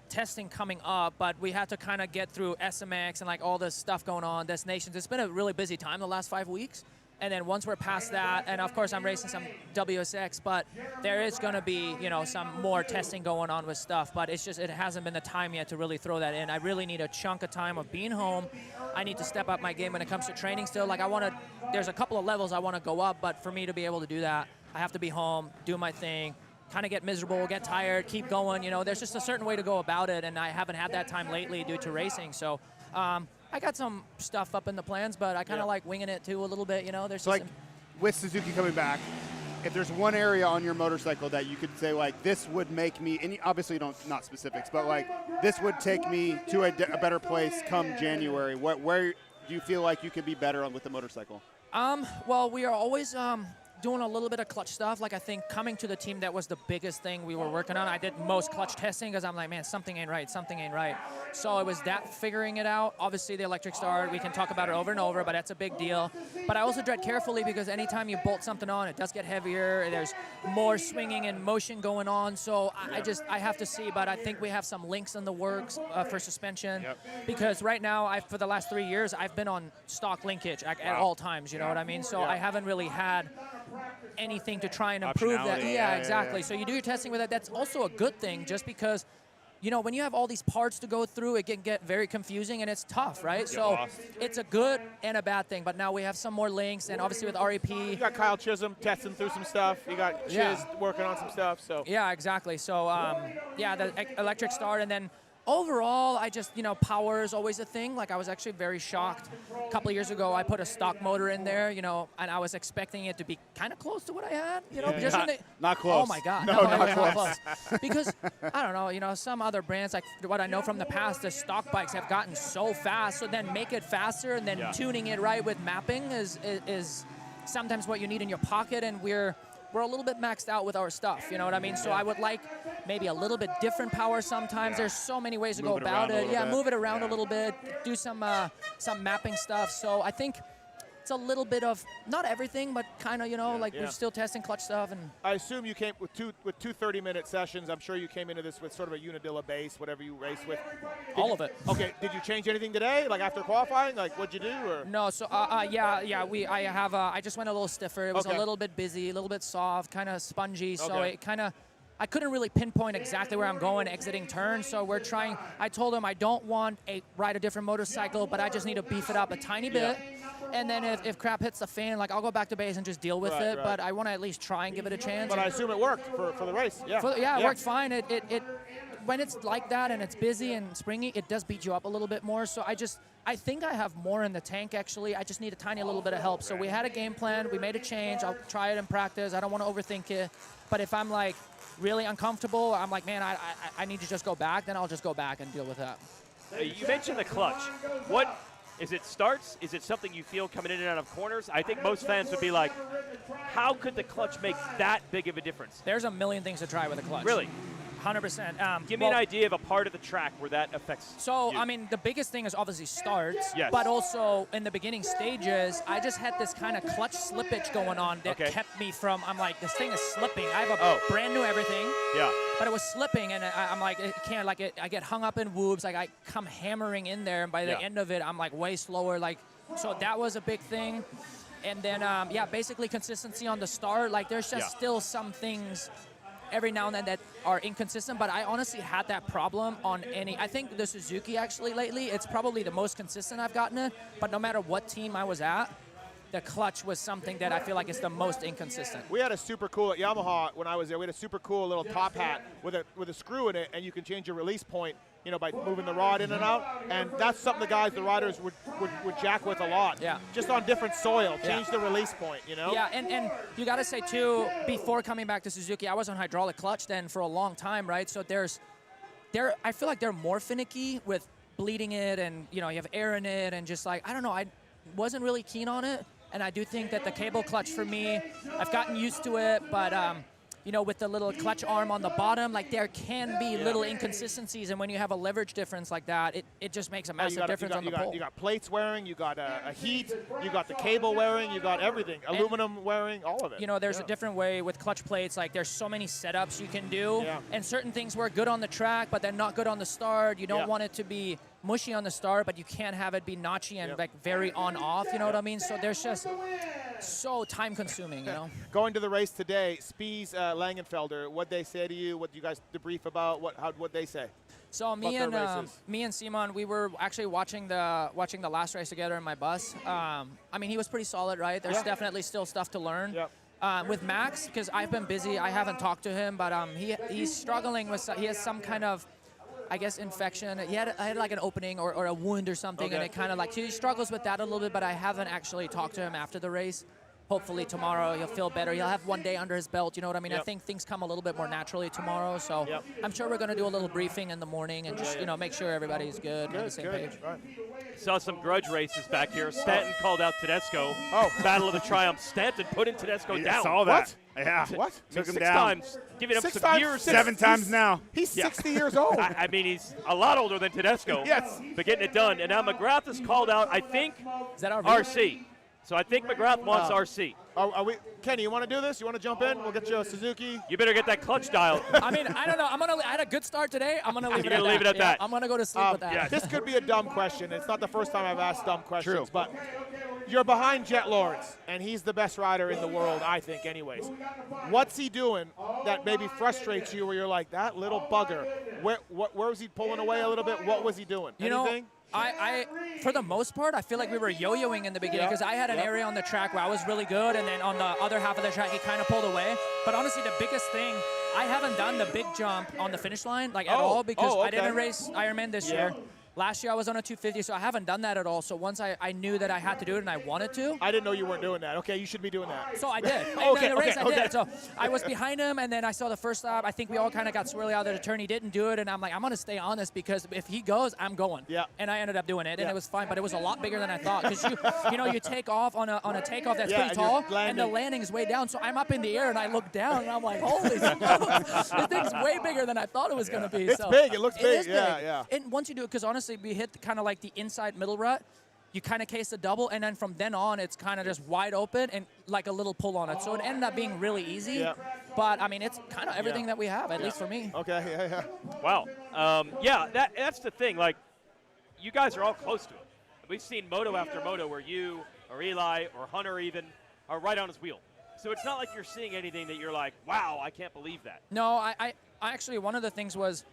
testing coming up, but we had to kind of get through SMX and like all this stuff going on, destinations. It's been a really busy time the last 5 weeks. And then once we're past that, and of course I'm racing some WSX, but there is going to be, some more testing going on with stuff. But it's just, it hasn't been the time yet to really throw that in. I really need a chunk of time of being home. I need to step up my game when it comes to training still. Like there's a couple of levels I want to go up, but for me to be able to do that, I have to be home, do my thing, kind of get miserable, get tired, keep going. There's just a certain way to go about it, and I haven't had that time lately due to racing. So, I got some stuff up in the plans, but I kind of like winging it too a little bit. There's So, like, with Suzuki coming back, if there's one area on your motorcycle that you could say, like, this would make me, and obviously not specifics, but, like, this would take me to a better place come January, where do you feel like you could be better on with the motorcycle? Well, we are always doing a little bit of clutch stuff. Like, I think coming to the team, that was the biggest thing we were working on. I did most clutch testing because I'm like, man, something ain't right. So it was that, figuring it out. Obviously, the electric start, we can talk about it over and over, but that's a big deal. But I also tread carefully because anytime you bolt something on, it does get heavier. There's more swinging and motion going on. So I have to see, but I think we have some links in the works for suspension. Yep. Because right now, for the last 3 years, I've been on stock linkage at all times, you know what I mean? So I haven't really had anything to try and improve that. Optionality, Yeah, exactly. So you do your testing with that. That's also a good thing, just because, when you have all these parts to go through, it can get very confusing and it's tough, right? So lost. it's a good and a bad thing. But now we have some more links, and obviously with REP. You got Kyle Chisholm testing through some stuff. You got Chiz working on some stuff. So Yeah, exactly. So, the electric start, and then overall, I just, power is always a thing. Like, I was actually very shocked. A couple of years ago, I put a stock motor in there, and I was expecting it to be kind of close to what I had, just Not close. Oh, my God. No, not it wasn't close. Because, I don't know, some other brands, like what I know from the past, the stock bikes have gotten so fast. So then make it faster, and then tuning it right with mapping is sometimes what you need in your pocket, and we're a little bit maxed out with our stuff, you know what I mean? So I would like maybe a little bit different power sometimes. There's so many ways to go about it. Yeah, move it around a little bit, do some mapping stuff. So I think it's a little bit of, not everything, but kind of, we're still testing clutch stuff. And I assume you came with two 30-minute sessions. I'm sure you came into this with sort of a Unadilla base, whatever you race with. all of it. Okay, did you change anything today, like after qualifying? Like, what'd you do? Or? No, so I just went a little stiffer. It was a little bit busy, a little bit soft, kind of spongy. So it kind of, I couldn't really pinpoint exactly where I'm going exiting turns. So we're trying. I told him I don't want ride a different motorcycle, but I just need to beef it up a tiny bit. And then if crap hits the fan, like, I'll go back to base and just deal with it. Right. But I want to at least try and give it a chance. But I assume it worked for the race. Yeah. It worked fine. It when it's like that and it's busy and springy, it does beat you up a little bit more. So I think I have more in the tank, actually. I just need a tiny little bit of help. So we had a game plan. We made a change. I'll try it in practice. I don't want to overthink it. But if I'm, like, really uncomfortable, I'm like, man, I need to just go back, then I'll just go back and deal with that. You mentioned the clutch. What is it? Starts? Is it something you feel coming in and out of corners? I think most fans would be like, how could the clutch make that big of a difference? There's a million things to try with a clutch. Really? 100%. Give me an idea of a part of the track where that affects So, you. I mean, the biggest thing is obviously starts, Yes. but also in the beginning stages, I just had this kind of clutch slippage going on that kept me from, I'm like, this thing is slipping. I have a brand new everything, but it was slipping, and I'm like, it can't, like, I get hung up in whoops, like, I come hammering in there, and by the end of it, I'm, like, way slower, like, so that was a big thing. And then, basically consistency on the start, like, there's just still some things every now and then that are inconsistent, but I honestly had that problem on I think the Suzuki actually lately, it's probably the most consistent I've gotten it, but no matter what team I was at, the clutch was something that I feel like is the most inconsistent. We had a super cool, at Yamaha when I was there, we had a super cool little top hat with a screw in it, and you can change your release point, by moving the rod in and out, and that's something the riders would jack with a lot. Yeah. Just on different soil, change the release point, Yeah, and you got to say, too, before coming back to Suzuki, I was on hydraulic clutch then for a long time, right? So I feel like they're more finicky with bleeding it, and, you have air in it, and just like, I don't know, I wasn't really keen on it. And I do think that the cable clutch for me, I've gotten used to it, but you know, with the little clutch arm on the bottom, like there can be little inconsistencies, and when you have a leverage difference like that, it just makes a massive difference on the pole. You got plates wearing, you got a heat, you got the cable wearing, you got everything, aluminum wearing, all of it. You know, there's a different way with clutch plates. Like there's so many setups you can do, and certain things work good on the track, but they're not good on the start. You don't want it to be mushy on the start, but you can't have it be notchy and like very on-off. You know what I mean? So there's just so time-consuming. You know. Going to the race today, Spies, Langenfelder, what'd they say to you? What you guys debrief about? What'd they say? So me and Simon, we were actually watching the last race together in my bus. I mean, he was pretty solid, right? There's definitely still stuff to learn. With Max, because I've been busy, I haven't talked to him, but he's struggling with, he has some kind of, I guess, infection. I had like an opening or a wound or something, and it kind of like, he struggles with that a little bit, but I haven't actually talked to him after the race. Hopefully tomorrow he'll feel better. He'll have one day under his belt, you know what I mean? I think things come a little bit more naturally tomorrow, so I'm sure we're going to do a little briefing in the morning and just, you know, make sure everybody's good on the same page. Right. Saw some grudge races back here. Stanton called out Tedesco. Battle of the Triumph. Stanton putting Tedesco down. I saw that. What? Yeah. What? Took him 6 down. times. Giving him some years. 7 times now. He's 60 years old. I mean, he's a lot older than Tedesco. Yes. But getting it done. And now McGrath is called out, I think, Is that our RC. So I think McGrath wants RC. Are we, Kenny, you want to do this? You want to jump in? We'll get you a Suzuki. You better get that clutch dial. I mean, I don't know. I had a good start today. I'm going to leave it at that. Leave it at that. I'm going to go to sleep with that. yeah. This could be a dumb question. It's not the first time I've asked dumb questions, but you're behind Jet Lawrence, and he's the best rider in the world, I think, anyways. What's he doing that maybe frustrates you where you're like, that little bugger? Where was he pulling away a little bit? What was he doing? You Anything? know, I for the most part, I feel like we were yo-yoing in the beginning because I had an area on the track where I was really good, and then on the other half of the track, he kind of pulled away. But honestly, the biggest thing, I haven't done the big jump on the finish line like at all because I didn't race Ironman this year. Last year I was on a 250, so I haven't done that at all. So once I knew that I had to do it and I wanted to. I didn't know you weren't doing that. Okay, you should be doing that. So I did. Okay, in the race I okay. did. So I was behind him, and then I saw the first lap. I think we all kind of got swirly out of the turn. He didn't do it, and I'm like, I'm going to stay on this because if he goes, I'm going. Yeah. And I ended up doing it, and it was fine, but it was a lot bigger than I thought because you take off on a takeoff that's pretty tall, and the landing is way down. So I'm up in the air, and I look down, and I'm like, holy smokes, this thing's way bigger than I thought it was going to be. It's so big. It looks big. It is Yeah. And once you do it, because honestly, we hit kind of like the inside middle rut. You kind of case the double, and then from then on, it's kind of just wide open and like a little pull on it. So it ended up being really easy. Yeah. But, I mean, it's kind of everything that we have, at least for me. Okay, yeah. Wow. That's the thing. Like, you guys are all close to it. We've seen moto after moto where you or Eli or Hunter even are right on his wheel. So it's not like you're seeing anything that you're like, wow, I can't believe that. No, I actually, one of the things was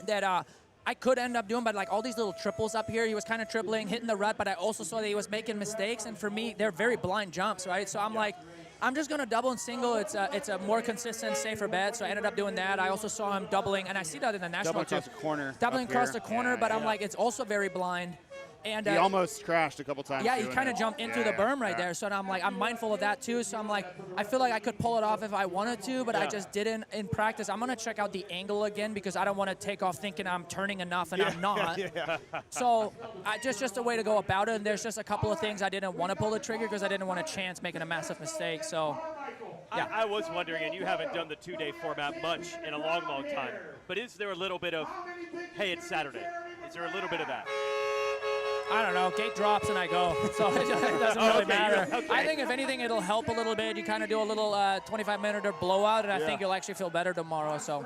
that I could end up doing, but like all these little triples up here, he was kind of tripling, hitting the rut, but I also saw that he was making mistakes, and for me, they're very blind jumps, right? So I'm like, I'm just going to double and single. It's a more consistent, safer bet, so I ended up doing that. I also saw him doubling, and I see that in the national Doubling across the corner. Doubling across the corner, but I'm like, it's also very blind. And he almost crashed a couple times. Yeah, he kind of jumped into the berm right there. So I'm like, I'm mindful of that too. So I'm like, I feel like I could pull it off if I wanted to, but I just didn't in practice. I'm going to check out the angle again because I don't want to take off thinking I'm turning enough and I'm not. So just a way to go about it. And there's just a couple of things I didn't want to pull the trigger because I didn't want a chance making a massive mistake. So, yeah. I was wondering, and you haven't done the 2-day format much in a long, long time, but is there a little bit of, hey, it's Saturday? Is there a little bit of that? I don't know. Gate drops and I go, so it doesn't really matter. Okay. I think if anything, it'll help a little bit. You kind of do a little 25-minute blowout, and I think you'll actually feel better tomorrow. So.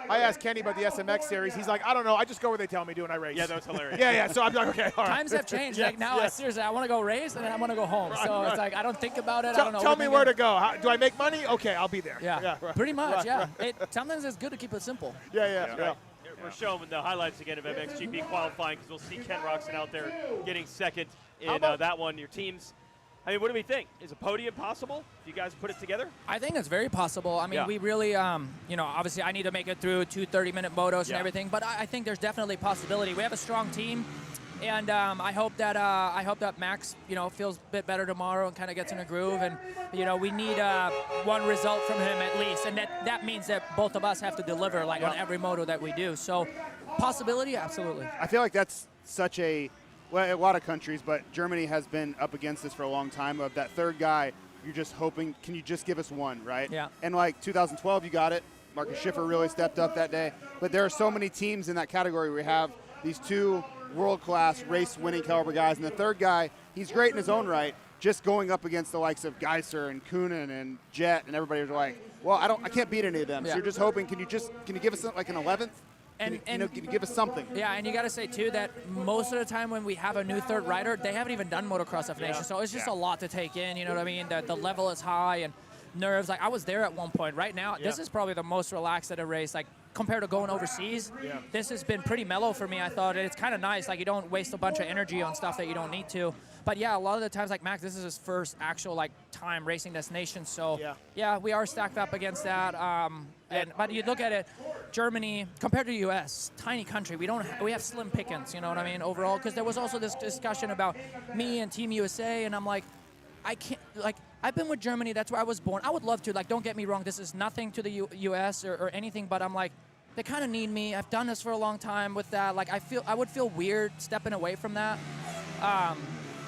I asked Kenny about the SMX series. He's like, I don't know. I just go where they tell me to, and I race. Yeah, that was hilarious. yeah. So I'm like, okay, all right. Times have changed. Like now, seriously, I want to go race, and then I want to go home. So it's like I don't think about it. I don't know. Tell me where to go. Do I make money? Okay, I'll be there. Yeah, right. pretty much. Right. Sometimes it's good to keep it simple. Yeah. We're showing the highlights again of MXGP qualifying because we'll see Ken Roxon out there getting second in that one. Your teams, I mean, what do we think? Is a podium possible if you guys put it together? I think it's very possible. I mean, we really, obviously I need to make it through 2 30-minute motos and everything, but I think there's definitely possibility. We have a strong team, and I hope that Max, feels a bit better tomorrow and kind of gets in a groove. And we need one result from him at least, and that means that both of us have to deliver on every moto that we do. So, possibility, absolutely. I feel like that's such a well, a lot of countries, but Germany has been up against this for a long time. Of that third guy, you're just hoping, can you just give us one, right? Yeah. And like 2012, you got it. Marcus Schiffer really stepped up that day. But there are so many teams in that category. We have these two world-class race-winning caliber guys, and the third guy, he's great in his own right. Just going up against the likes of Geiser and Kunin and Jet and everybody was like, well, I can't beat any of them. Yeah. So you're just hoping, can you give us like an 11th? And can you give us something? Yeah, and you got to say, too, that most of the time when we have a new third rider, they haven't even done Motocross of Nations, so it's just a lot to take in, you know what I mean? The level is high and nerves. Like, I was there at one point. Right now, this is probably the most relaxed at a race, like, compared to going overseas. This has been pretty mellow for me, I thought. It's kind of nice. Like, you don't waste a bunch of energy on stuff that you don't need to. But, yeah, a lot of the times, like, Max, this is his first actual, like, time racing destination. So, yeah, we are stacked up against that. But you look at it, Germany, compared to the U.S., tiny country, we have slim pickings, you know what I mean, overall? Because there was also this discussion about me and Team USA, and I'm like, I can't, like, I've been with Germany. That's where I was born. I would love to. Like, don't get me wrong. This is nothing to the U.S. or anything, but I'm like, they kind of need me. I've done this for a long time with that. Like, I would feel weird stepping away from that.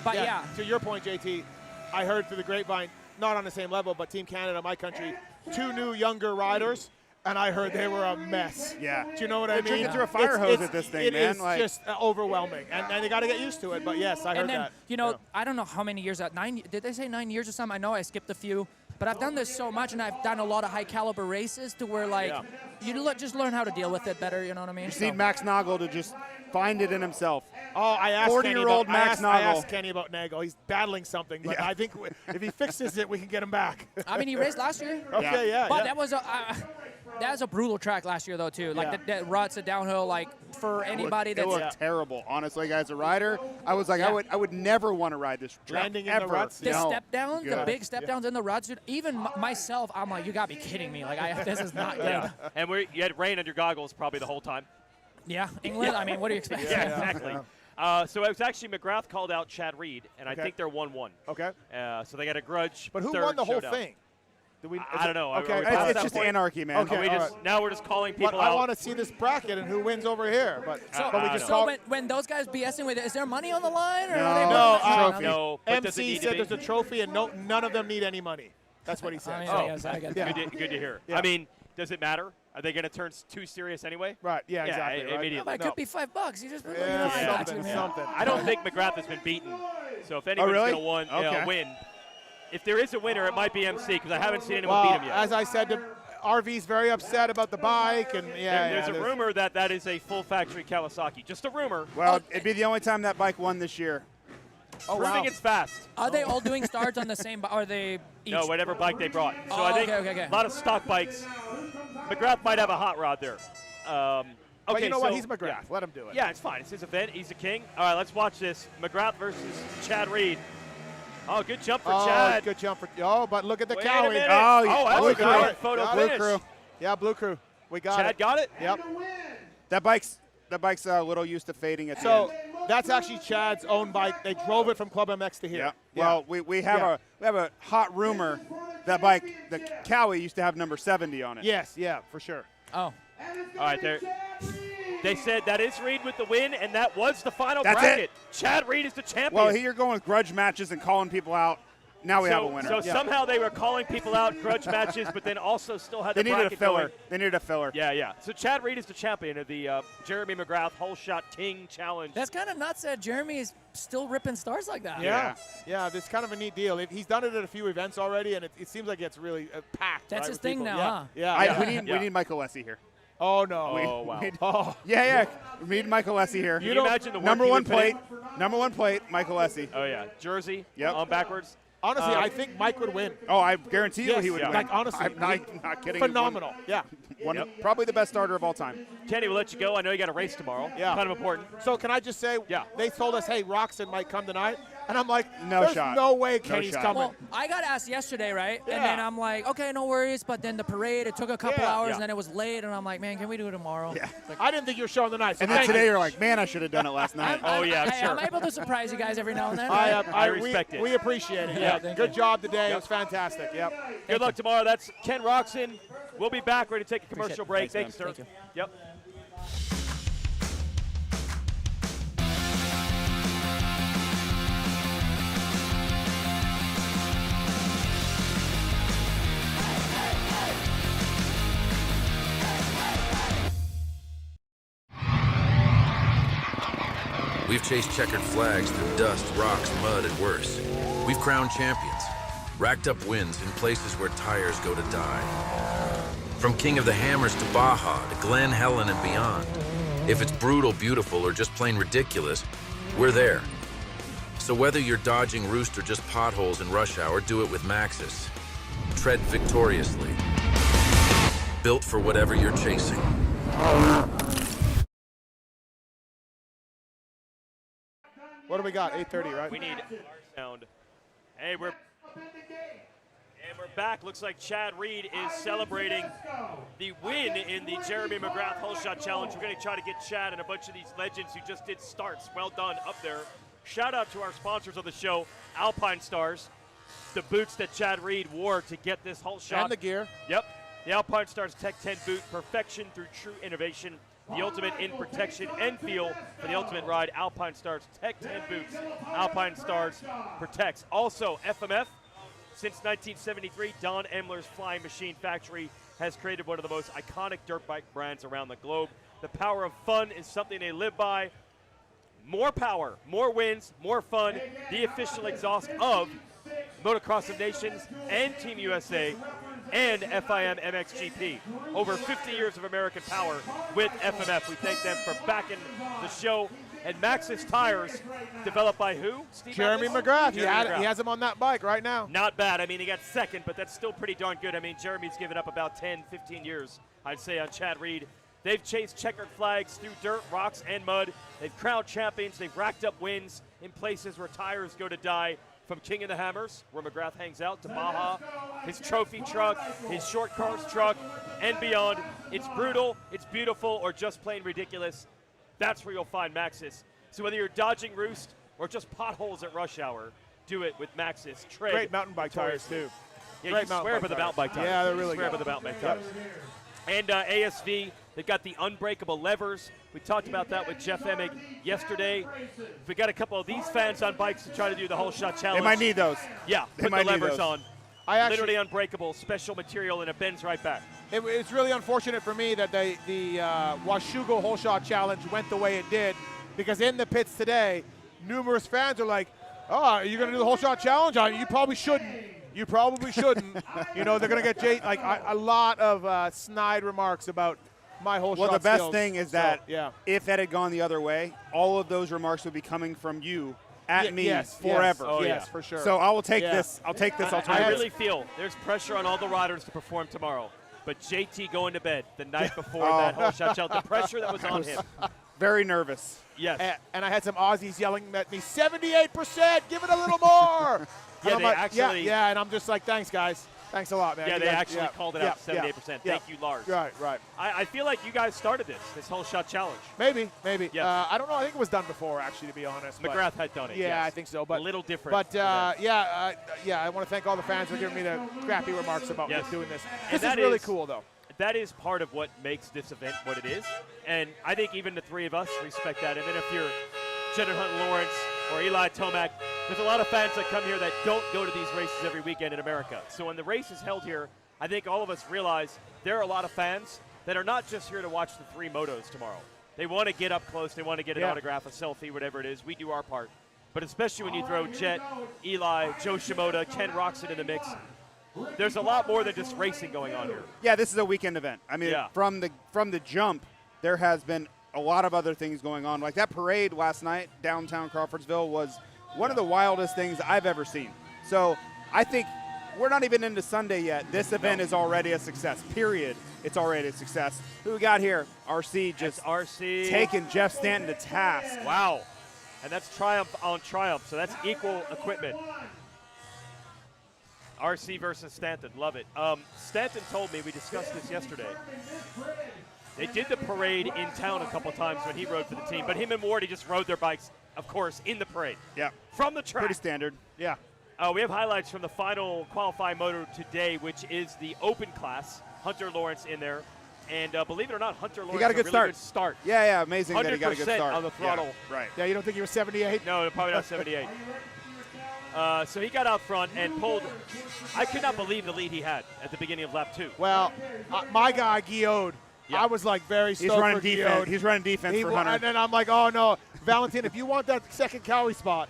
But yeah. To your point, JT, I heard through the grapevine, not on the same level, but Team Canada, my country, 2 new younger riders, and I heard they were a mess. Yeah. Do you know what I mean? Drinking through a fire hose at this thing, man. It is just overwhelming, and they got to get used to it. But yes, I heard and then, that. you know, I don't know how many years. Did they say 9 years or something? I know I skipped a few, but I've done this so much, and I've done a lot of high caliber races to where like you just learn how to deal with it better. You know what I mean? You need Max Nagel to just find it in himself. Oh, I asked 40-year-old Max I Nagel. asked Kenny about Nagel. He's battling something, but I think if he fixes it, we can get him back. I mean, he raced last year. Okay, yeah. But that was a brutal track last year, though, too. Like, the ruts, the downhill, like, for anybody that's... It looked terrible, honestly, guys. As a rider, I was like, I would never want to ride this track Landing in ever. the ruts. The step downs, the big step downs in the ruts, dude, even myself, I'm like, you got to be kidding me. Like, this is not good. And you had rain on your goggles probably the whole time. Yeah, England, I mean, what do you expect? Yeah, exactly. So it was actually McGrath called out Chad Reed, and I think they're 1-1. Okay. So they got a grudge. But who third won the whole showdown. thing? I don't know. Okay, it's just anarchy, man. Okay, now we're just calling people I out. want to see this bracket and who wins over here. But we just So when those guys BSing with it, is there money on the line? Or No. are they Trophy. No, but does it MC need said to be? there's a trophy and none of them need any money. That's what he said. I guess I get that. Good to hear. Yeah. I mean, does it matter? Are they going to turn too serious anyway? Right, yeah, exactly. Right. Immediately. But it could be $5. You just put Something. I don't think McGrath has been beaten. So if anyone's really? going to win, if there is a winner, it might be MC because I haven't seen anyone beat him yet. As I said, RV's very upset about the bike, and there's a rumor that is a full factory Kawasaki. Just a rumor. Well, it'd be the only time that bike won this year. Proving it's fast. Are they all doing starts on the same bike? Are they each? No, whatever bike they brought. So Oh, I think okay. a lot of stock bikes. McGrath might have a hot rod there. But you know what? so- He's McGrath. Let him do it. Yeah, it's fine. It's his event. He's the king. All right, let's watch this. McGrath versus Chad Reed. Oh, good jump for Chad. Good jump for. Oh, but look at the Wait a Cowie. minute. Oh, That's Blue a Crew. great photo Got Blue finish. Crew. Yeah, Blue Crew. We got Chad it. got it? Yep. That bike's a little used to fading at the So end. that's actually Chad's own bike. They drove it from Club MX to here. Yeah. Well, we have a hot rumor that bike, the Cowie, used to have number 70 on it. Yes, yeah, for sure. Oh. All right, there. They said that is Reed with the win, and that was the final That's bracket. it. Chad Reed is the champion. Well, here you're going with grudge matches and calling people out. Now we have a winner. So somehow they were calling people out grudge matches, but then also still had They the needed a bracket filler. going. They needed a filler. Yeah. So Chad Reed is the champion of the Jeremy McGrath Whole Shot King Challenge. That's kind of nuts that Jeremy is still ripping stars like that. Yeah, this is kind of a neat deal. He's done it at a few events already, and it seems like it's really packed. That's right, his with thing people. now, Yeah. huh? Yeah. We need Michael Lessie here. Oh, no. Oh, wow. Oh. Yeah. We need Michael Lessie here. Can you imagine the work number he one would put in? plate. Number one plate, Michael Lessie. Oh, yeah. Jersey Yep. on backwards. Honestly, I think Mike would win. Oh, I guarantee you Yes, he would win. like, honestly, I'm not kidding. Phenomenal. Yeah. Probably the best starter of all time. Kenny, we'll let you go. I know you got a race tomorrow. Yeah. Kind of important. So can I just say, they told us, hey, Roxon might come tonight. And I'm like, No there's shot. no way No Kenny's shot. coming. Well, I got asked yesterday, right? Yeah. And then I'm like, okay, no worries. But then the parade, it took a couple hours, Yeah. and then it was late, and I'm like, man, can we do it tomorrow? Yeah. I didn't think you were showing the night. So And then thank today you. you're like, man, I should have done it last night. Oh, yeah, I'm sure. I'm able to surprise you guys every now and then. I respect it. We appreciate it. Yeah, Yeah. thank Good you. job today. It was fantastic. Yep. Good luck tomorrow. That's Ken Roxon. We'll be back. Ready to take a commercial break. Thanks, Thanks, sir. man. Thank you. Yep. We've chased checkered flags through dust, rocks, mud, and worse. We've crowned champions, racked up wins in places where tires go to die. From King of the Hammers to Baja to Glen Helen and beyond. If it's brutal, beautiful, or just plain ridiculous, we're there. So whether you're dodging roost or just potholes in rush hour, do it with Maxxis. Tread victoriously. Built for whatever you're chasing. What do we got? 8:30, right? We need our sound. Hey, we're back. Looks like Chad Reed is celebrating the win in the Jeremy McGrath Whole Shot Challenge. We're going to try to get Chad and a bunch of these legends who just did starts. Well done up there. Shout out to our sponsors of the show, Alpine Stars, the boots that Chad Reed wore to get this whole shot. And the gear. Yep. The Alpine Stars Tech 10 boot, perfection through true innovation. The ultimate in protection and feel for the ultimate ride. Alpine Stars Tech 10 boots. Alpine Stars protects. Also, FMF. Since 1973, Don Emler's Flying Machine Factory has created one of the most iconic dirt bike brands around the globe. The power of fun is something they live by. More power, more wins, more fun. The official exhaust of Motocross of Nations and Team USA and FIM MXGP. Over 50 years of American power with FMF. We thank them for backing the show. And Maxxis tires, developed by who? Steve Jeremy Matthes? McGrath. Jeremy McGrath. He has him on that bike right now. Not bad. I mean, he got second, but that's still pretty darn good. I mean, Jeremy's given up about 10, 15 years, I'd say, on Chad Reed. They've chased checkered flags through dirt, rocks, and mud. They've crowned champions. They've racked up wins in places where tires go to die. From King of the Hammers, where McGrath hangs out, to Baja, his trophy truck, his short cars truck, and beyond. It's brutal, it's beautiful, or just plain ridiculous. That's where you'll find Maxxis. So whether you're dodging roost or just potholes at rush hour, do it with Maxxis. Tread. Great mountain bike tires, too. Yeah, Great you swear by the mountain bike tires. Yeah, they're really swear good. by the mountain bike tires. And ASV, they've got the unbreakable levers. We talked about that with Jeff Emig yesterday. We got a couple of these fans on bikes to try to do the whole shot challenge. They might need those. Yeah, They put might the need levers those. on. Literally unbreakable, special material, and it bends right back. It's really unfortunate for me that the Washugo Whole Shot Challenge went the way it did, because in the pits today, numerous fans are like, "Oh, are you going to do the Whole Shot Challenge? You probably shouldn't. You probably shouldn't." You know, they're going to get a lot of snide remarks about my whole shot. Well, the best skills. thing is that yeah. if it had gone the other way, all of those remarks would be coming from you at me forever. Yes, yes, for sure. So I will take this. I'll take this alternative. I really feel there's pressure on all the riders to perform tomorrow. But JT going to bed the night before that whole shot challenge, the pressure that was on him. Very nervous. Yes. And I had some Aussies yelling at me, 78%, give it a little more. Yeah, they actually. Yeah, and I'm just like, thanks, guys. Thanks a lot, man. Yeah, You they guys, actually called it out 78%. Thank you, Lars. Right. I feel like you guys started this whole shot challenge. Maybe. Yes. I don't know. I think it was done before, actually, to be honest. McGrath had done it. Yeah, yes. I think so. But a little different. But I want to thank all the fans for giving me the crappy remarks about doing this. This is really cool, though. That is part of what makes this event what it is, and I think even the three of us respect that. And then if you're Jenner Hunt Lawrence or Eli Tomac, there's a lot of fans that come here that don't go to these races every weekend in America. So when the race is held here, I think all of us realize there are a lot of fans that are not just here to watch the three motos tomorrow. They want to get up close. They want to get an autograph, a selfie, whatever it is. We do our part. But especially when you throw Jet, Eli, Joe Shimoda, Ken Roxon in the mix, there's a lot more than just racing going on here. Yeah, this is a weekend event. I mean, from the jump, there has been a lot of other things going on. Like that parade last night downtown Crawfordsville was one of the wildest things I've ever seen. So I think we're not even into Sunday yet. This event is already a success, period. It's already a success. Who we got here? RC just RC taking Jeff Stanton to task. Wow. And that's Triumph on Triumph, so that's equal equipment. RC versus Stanton, love it. Stanton told me, we discussed this yesterday, they did the parade in town a couple times when he rode for the team, but him and Wardy just rode their bikes, of course, in the parade. Yeah. From the track. Pretty standard. Yeah. We have highlights from the final qualifying moto today, which is the open class. Hunter Lawrence in there. And believe it or not, Hunter Lawrence got a good really start. Yeah, amazing that he got a good start. On the throttle. Yeah, right. Yeah, you don't think he was 78? No, probably not 78. So he got out front and pulled. I could not believe the lead he had at the beginning of lap 2. Well, my guy, Guillaude, I was like very stoked He's running for defense. Guillaude. He's running defense for Hunter. And then I'm like, oh no. Valentin, if you want that second Cowie spot,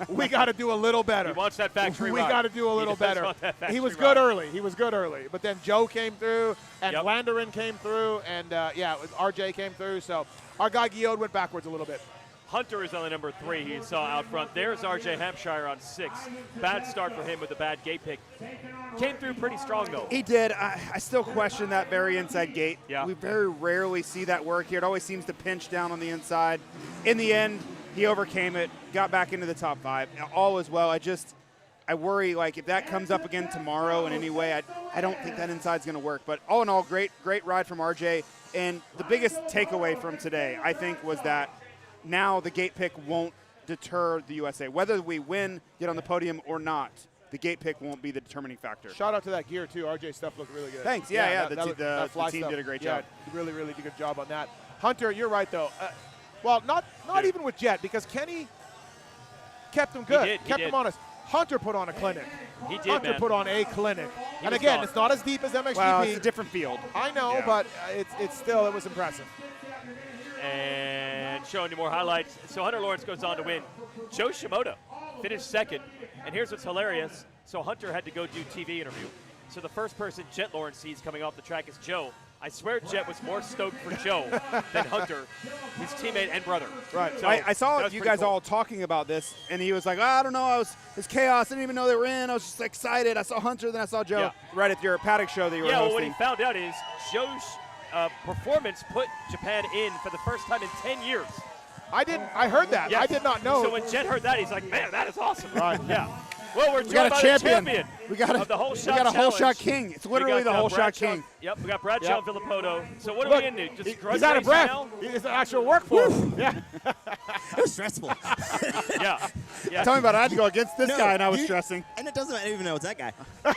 we got to do a little better. He wants that factory We ride. got to do a little better. He was good early. He was good early. But then Joe came through, and Landerin came through, and, RJ came through. So our guy Guillaume went backwards a little bit. Hunter is on the number 3 he saw out front. There's RJ Hampshire on 6. Bad start for him with a bad gate pick. Came through pretty strong, though. He did. I still question that very inside gate. Yeah. We very rarely see that work here. It always seems to pinch down on the inside. In the end, he overcame it, got back into the top 5. All is well. I worry, like, if that comes up again tomorrow in any way, I don't think that inside's going to work. But all in all, great ride from RJ. And the biggest takeaway from today, I think, was that now the gate pick won't deter the USA. Whether we win, get on the podium or not, the gate pick won't be the determining factor. Shout out to that gear, too. RJ stuff looked really good. Thanks. Yeah. The team did a great job. Really, really did a good job on that. Hunter, you're right, though. Well, not even with Jet, because Kenny kept him good. He kept him honest. Hunter put on a clinic. He did, Hunter man. put on a clinic. He And was again, gone. it's not as deep as MXGP. Well, it's a different field. I know, Yeah. but it's still, it was impressive. And showing you more highlights. So Hunter Lawrence goes on to win. Joe Shimoda finished 2nd. And here's what's hilarious. So Hunter had to go do TV interview. So the first person Jet Lawrence sees coming off the track is Joe. I swear Jet was more stoked for Joe than Hunter, his teammate and brother. Right. So I saw that was you pretty guys cool. all talking about this, and he was like, I don't know, it's chaos. I didn't even know they were in. I was just excited. I saw Hunter, then I saw Joe right at your paddock show that you were Yeah, well, hosting. what he found out is Joe's performance put Japan in for the first time in 10 years. I heard that. Yes. I did not know. So when Jet heard that, he's like, man, that is awesome. Right. Yeah. Well, we're We joined got by a the champion. champion We got of the whole shot a whole shot challenge. king. It's We literally got, the whole Bradshaw. shot king. Yep, we got Bradshaw and Villopoto. So what are Look, we into? Just he's out of breath. now? It's an actual work for him. Yeah. It was stressful. Yeah. Tell me about it. I had to go against this No, guy, and I was you- stressing. And it doesn't even know it's that guy.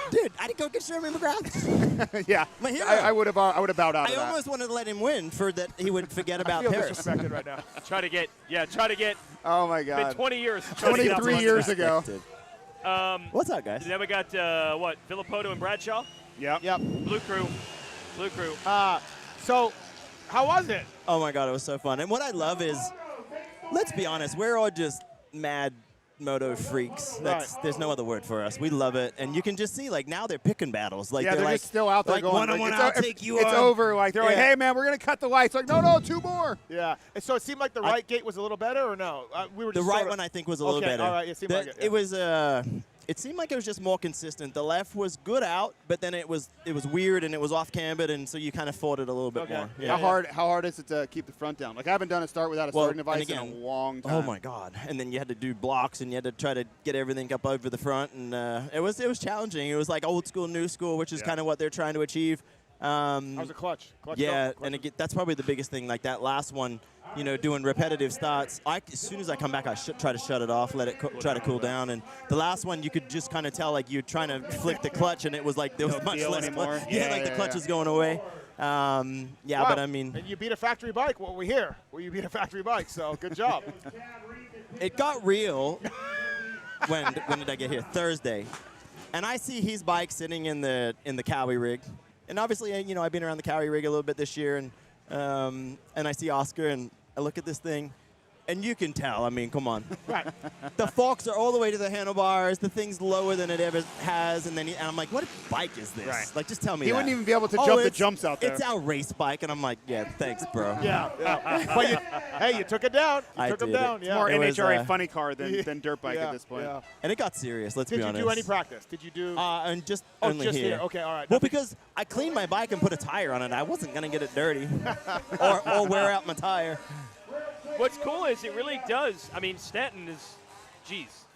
Dude, I did go get Jeremy McGrath. Yeah, My hero. I would have bowed out I of that. almost wanted to let him win for that he would forget I about feel Paris. disrespected right now. Try to get. Oh my Been God. 20 years. trying to get out 23 to years ago. What's up, guys? Then we got Villopoto and Bradshaw. Yep. Yep. Blue Crew. So, how was it? Oh my God, it was so fun. And what I love is, let's be honest, we're all just mad moto freaks. There's no other word for us. We love it, and you can just see like now they're picking battles. Like Yeah, they're like, just still out there like, going. one-on-one, like, I'll take you It's on. over. Like they're like, Yeah. hey man, we're gonna cut the lights. Like no, 2 more. Yeah. And so it seemed like the right gate was a little better, or no? We were The just right sorta- one I think was a little Okay, better. all right, it seemed like it, yeah. It was it seemed like it was just more consistent. The left was good out, but then it was weird and it was off cambered, and so you kind of fought it a little bit Okay. more. Yeah. How hard is it to keep the front down? Like I haven't done a start without a starting device and again, in a long time. Oh my God! And then you had to do blocks, and you had to try to get everything up over the front, and it was challenging. It was like old school, new school, which is kind of what they're trying to achieve. How's the clutch? Yeah, clutch and again, that's probably the biggest thing. Like that last one, doing repetitive starts. As soon as I come back, I try to shut it off, let it try to cool down. And the last one, you could just kind of tell like you're trying to flick the clutch, and it was like there was much feel less anymore. clutch. Yeah, like the clutch was going away. Wow. But I mean, And you beat a factory bike. Well, we hear. Well, you beat a factory bike, so good job. it got real. When did I get here? Thursday, and I see his bike sitting in the Cowie rig, and obviously I've been around the Cowie rig a little bit this year, and I see Oscar, and I look at this thing, and you can tell. I mean, come on. Right. The forks are all the way to the handlebars. The thing's lower than it ever has, and I'm like, what bike is this? Right. Like, just tell me. He that. wouldn't even be able to jump the it's- jumps out there. It's our race bike, and I'm like, yeah, thanks, bro. Yeah. But you took it down. You I took him did it. down. It's Yeah. More It was, NHRA funny car than dirt bike Yeah, at this point. yeah. And it got serious. Let's Did be you honest. do any practice? Did you do? And just Oh, only just here. here. Okay, all right. Well, because I cleaned my bike and put a tire on it, I wasn't gonna get it dirty or wear out my tire. What's cool is it really does. I mean, Stanton is,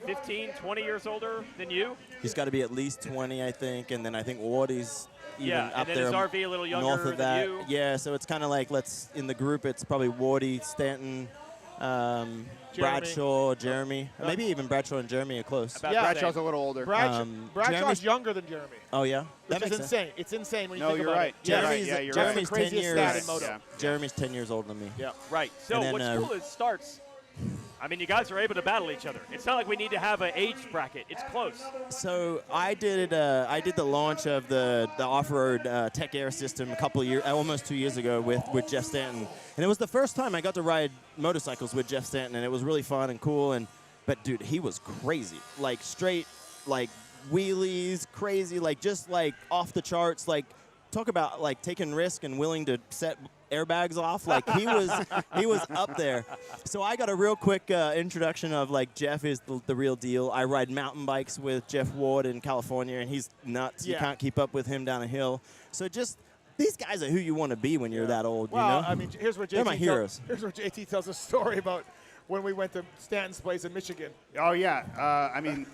15, 20 years older than you. He's got to be at least 20, I think, and then I think Wardy's even Yeah, up and then there. his RV a little younger north of than that. you. Yeah, so it's kind of like in the group, it's probably Wardy, Stanton, Bradshaw, Jeremy. Maybe even Bradshaw and Jeremy are close. About Yeah. the Bradshaw's same. a little older. Bradshaw's Jeremy's- younger than Jeremy. Oh yeah, Which that is makes sense. insane. It's insane when you No, think you're about right. it. You're Yes. right. Yeah, you're Jeremy's That's the 10 craziest years. stat in moto. Yeah. Jeremy's 10 years older than me. Yeah. Right. So And then, what's cool is starts. I mean, you guys are able to battle each other. It's not like we need to have an age bracket. It's close. So I did the launch of the off-road Tech Air system almost 2 years ago with Jeff Stanton, and it was the first time I got to ride motorcycles with Jeff Stanton, and it was really fun and cool. But dude, he was crazy, like straight, like wheelies, crazy, like just like off the charts, like talk about like taking risk and willing to set airbags off. Like he was up there. So I got a real quick introduction of like Jeff is the real deal. I ride mountain bikes with Jeff Ward in California, and he's nuts. You can't keep up with him down a hill. So just these guys are who you want to be when you're that old. Well, you know? I mean, here's where They're my heroes. Here's where JT tells a story about when we went to Stanton's place in Michigan. Oh yeah, I mean,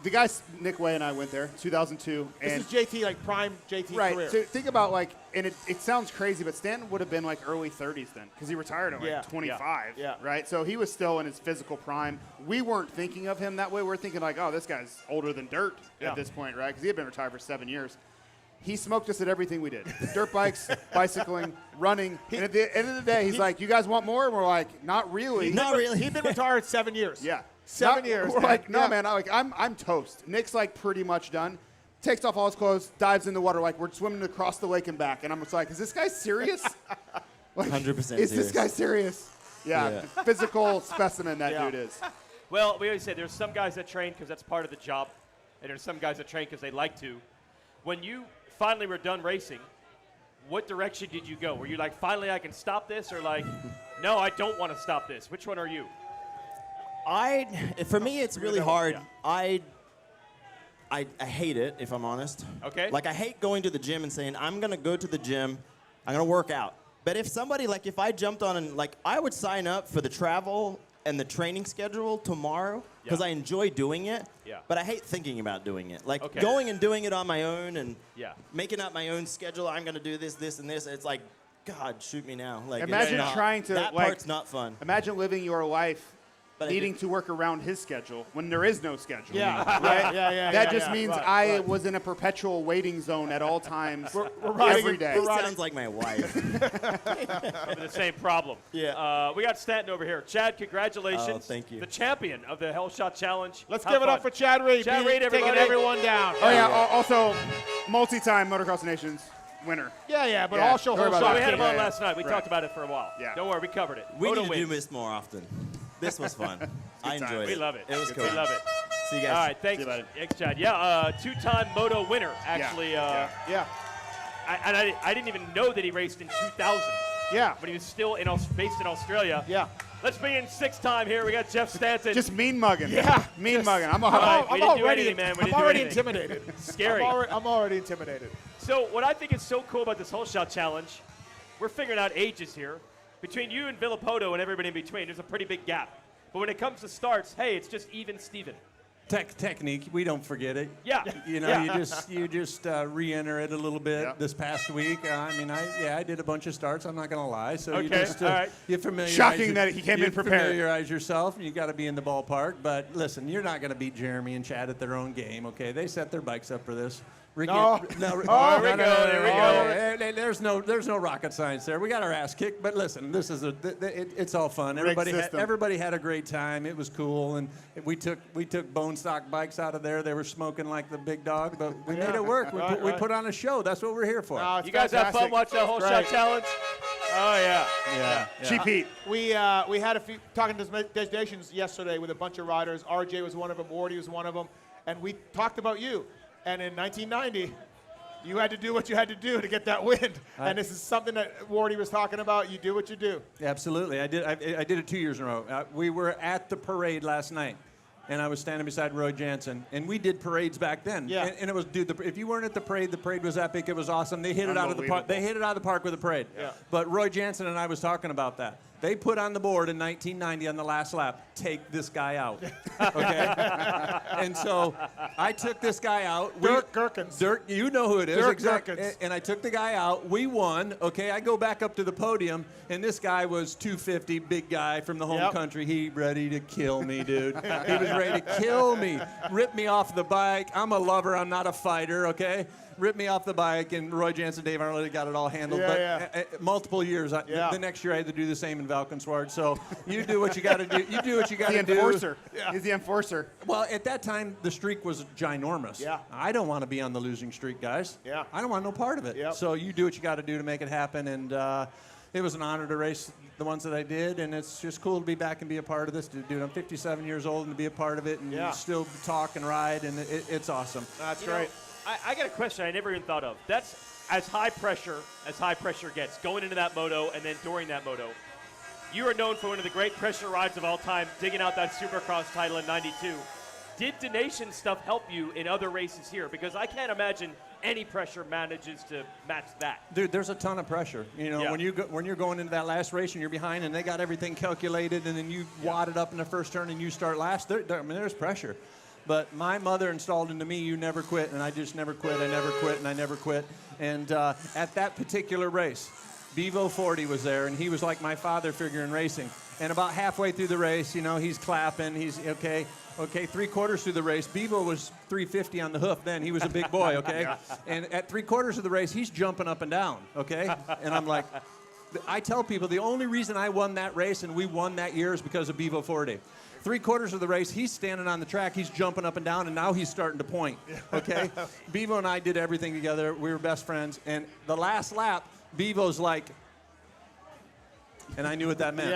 the guys Nick Way and I went there 2002. This is JT, like prime JT right, career. so think about like, and it sounds crazy, but Stanton would have been like early 30s then, because he retired at like 25, right? So he was still in his physical prime. We weren't thinking of him that way. We're thinking like, oh, this guy's older than dirt at this point, right? Because he had been retired for 7 years. He smoked us at everything we did. Dirt bikes, bicycling, running. And at the end of the day, he's like, you guys want more? And we're like, not really. Not really. He'd been retired 7 years. Yeah. 7 years. We're like, no, man, I'm toast. Nick's like pretty much done. Takes off all his clothes, dives in the water like we're swimming across the lake and back. And I'm just like, is this guy serious? Like, 100% Is serious. this guy serious? Yeah. Physical specimen that dude is. Well, we always say there's some guys that train because that's part of the job, and there's some guys that train because they like to. When you finally were done racing, what direction did you go? Were you like, finally I can stop this, or like, no, I don't want to stop this? Which one are you? For me, it's really hard. Yeah. I hate it, if I'm honest. Okay. Like, I hate going to the gym and saying, I'm going to go to the gym, I'm going to work out. But if somebody, like, if I jumped on and, like, I would sign up for the travel and the training schedule tomorrow because I enjoy doing it. Yeah. But I hate thinking about doing it. Like, going and doing it on my own and making up my own schedule, I'm going to do this, this, and this. It's like, God, shoot me now. Like, imagine trying to, that like, part's not fun. Imagine living your life But needing to work around his schedule when there is no schedule. Yeah. Right? That just means I right. was in a perpetual waiting zone at all times We're every day. He sounds like my wife. Having the same problem. Yeah. We got Stanton over here. Chad, congratulations. Oh, thank you. The champion of the Hell Shot Challenge. Let's Have give it fun. up for Chad Reed. Chad Reed, taking everybody. everyone down. Oh, yeah. Also, multi-time Motocross of Nations winner. Yeah, but Yeah, also sorry whole about shot. We had him Yeah, on yeah. last night. We Right. talked about it for a while. Yeah. Don't worry, we covered it. We Moto need to do wins. this more often. This was fun. I time. enjoyed it. We love it. It was cool. We love it. See you guys. All right, thanks. See you later. Thanks, Chad. Yeah, two-time moto winner, actually. Yeah. I didn't even know that he raced in 2000. Yeah. But he was still based in Australia. Yeah. Let's bring in six-time here. We got Jeff Stanton. Just mean mugging. Yeah. Mean mugging. I'm right. We a didn't do anything, man. We I'm didn't do already anything. intimidated. Scary. I'm already intimidated. So what I think is so cool about this whole shot challenge, we're figuring out ages here. Between you and Villopoto and everybody in between, there's a pretty big gap. But when it comes to starts, hey, it's just even Steven. Technique, we don't forget it. Yeah. You know, you just re-enter it a little bit this past week. I did a bunch of starts. I'm not gonna lie. So you just all right. you familiarize. Shocking that he came you in prepared. Familiarize yourself. You got to be in the ballpark. But listen, you're not gonna beat Jeremy and Chad at their own game. Okay, they set their bikes up for this. There we go. There's no rocket science there. We got our ass kicked, but listen, this is it's all fun. Everybody had a great time. It was cool, and we took bone stock bikes out of there. They were smoking like the big dog, but we made it work. We put on a show. That's what we're here for. You guys have fun watching the whole shot challenge? Oh yeah. Cheap Heat. We had a few talking to destinations yesterday with a bunch of riders. RJ was one of them. Wardy was one of them, and we talked about you. And in 1990, you had to do what you had to do to get that win. And this is something that Wardy was talking about. You do what you do. Absolutely. I did it 2 years in a row. We were at the parade last night, and I was standing beside Roy Jansen, and we did parades back then. Yeah. And it was, dude, if you weren't at the parade was epic. It was awesome. They hit it out of the park. They hit it out of the park with the parade. Yeah. But Roy Jansen and I was talking about that. They put on the board in 1990 on the last lap take this guy out. Okay? And so I took this guy out. Dirk Gherkins. Dirk, you know who it is. Dirk exactly. Gherkins. And I took the guy out. We won. Okay, I go back up to the podium, and this guy was 250, big guy from the home country. He ready to kill me, dude. He was ready to kill me. Rip me off the bike. I'm a lover. I'm not a fighter, okay? Ripped me off the bike, and Roy Jansen, Dave Arnold got it all handled. Multiple years. The next year I had to do the same in Valkenswaard. So you do what you got to do. You do what you got to do. The enforcer. He's the enforcer. Well, at that time, the streak was ginormous. Yeah. I don't want to be on the losing streak, guys. Yeah. I don't want no part of it. Yep. So you do what you got to do to make it happen. And it was an honor to race the ones that I did, and it's just cool to be back and be a part of this. Dude, I'm 57 years old, and to be a part of it and still talk and ride, and it's awesome. That's great. I got a question I never even thought of. That's as high pressure gets, going into that moto and then during that moto. You are known for one of the great pressure rides of all time, digging out that Supercross title in '92. Did the Nation stuff help you in other races here? Because I can't imagine any pressure manages to match that. Dude, there's a ton of pressure. You know, when you're going into that last race and you're behind and they got everything calculated, and then you wad it up in the first turn and you start last, there's pressure. But my mother installed into me, you never quit, and I just never quit. I never quit, and I never quit. And at that particular race, Bevo 40 was there, and he was like my father figure in racing. And about halfway through the race, you know, he's clapping. He's, okay, 3/4 through the race. Bevo was 350 on the hoof then. He was a big boy, okay? And at 3/4 of the race, he's jumping up and down, okay? And I'm like, I tell people the only reason I won that race and we won that year is because of Bevo 40. 3/4 of the race, he's standing on the track, he's jumping up and down, and now he's starting to point, okay? Bevo and I did everything together. We were best friends. And the last lap, Bevo's like, and I knew what that meant.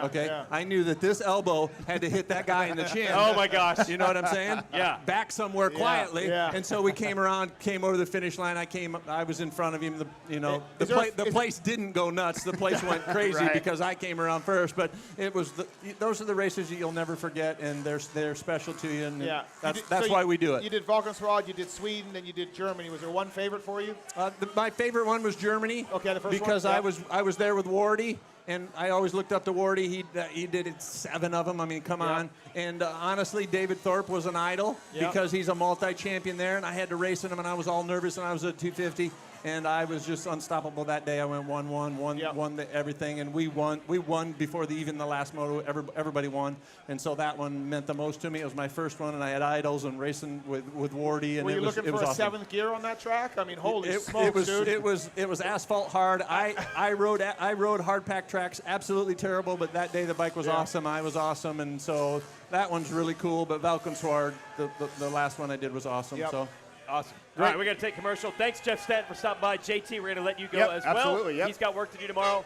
Okay? Yeah. I knew that this elbow had to hit that guy in the chin. Oh, my gosh. You know what I'm saying? Yeah. Back somewhere quietly. Yeah. And so we came over the finish line. I was in front of him. The place didn't go nuts. The place went crazy because I came around first. But it was those are the races that you'll never forget, and they're special to you. And that's why we do it. You did Valkenswaard, you did Sweden, then you did Germany. Was there one favorite for you? My favorite one was Germany. Okay, the first because one? I was there with Wardy. And I always looked up to Wardy. He did it 7 of them. I mean, come on. And honestly, David Thorpe was an idol because he's a multi-champion there. And I had to race in him, and I was all nervous, and I was at 250. And I was just unstoppable that day. I went 1-1, won everything, and we won. We won before even the last moto. Everybody won, and so that one meant the most to me. It was my first one, and I had idols and racing with Wardy. And were you looking for a awesome. 7th gear on that track? I mean, holy smokes, dude! It was asphalt hard. I rode hard pack tracks, absolutely terrible. But that day the bike was awesome. I was awesome, and so that one's really cool. But Valkenswaard, the last one I did was awesome. So. Awesome. All right, we're going to take commercial. Thanks, Jeff Stanton, for stopping by. JT, we're going to let you go as well. Absolutely, He's got work to do tomorrow.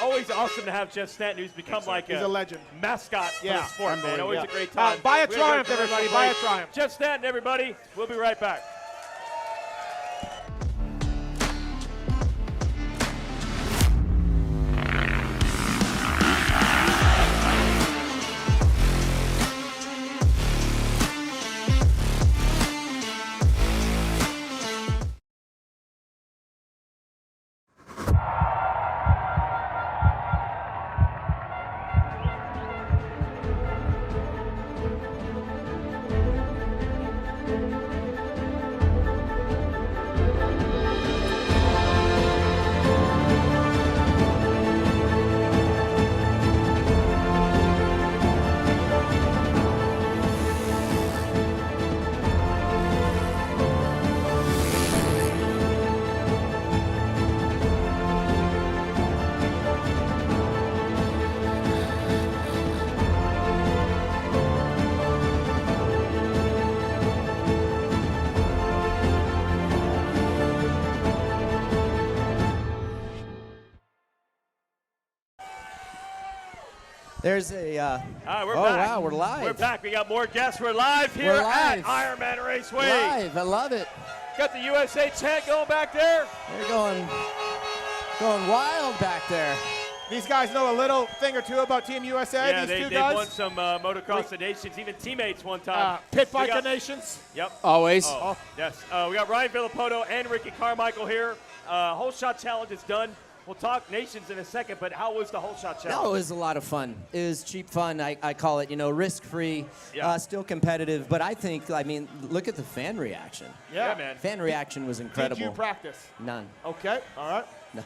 Always awesome to have Jeff Stanton, who's become He's a legend. Mascot for the sport, man. Always a great time. Buy a Triumph, everybody. Buy a Triumph. Jeff Stanton, everybody. We'll be right back. There's a. All right, we're back. Wow, we're live. We're back. We got more guests. We're live here at Ironman Raceway. Live. I love it. Got the USA chant going back there. They're going wild back there. These guys know a little thing or two about Team USA. Yeah, these two they guys. won some Motocross of Nations, even teammates one time. Pit Bike of Nations. Yep. Always. Oh, yes. We got Ryan Villopoto and Ricky Carmichael here. Whole shot challenge is done. We'll talk Nations in a second, but how was the whole shot challenge? No, it was a lot of fun. It was cheap fun. I call it, risk-free, still competitive. But I think, look at the fan reaction. Yeah, man. Fan reaction was incredible. Did you practice? None. Okay, all right. No.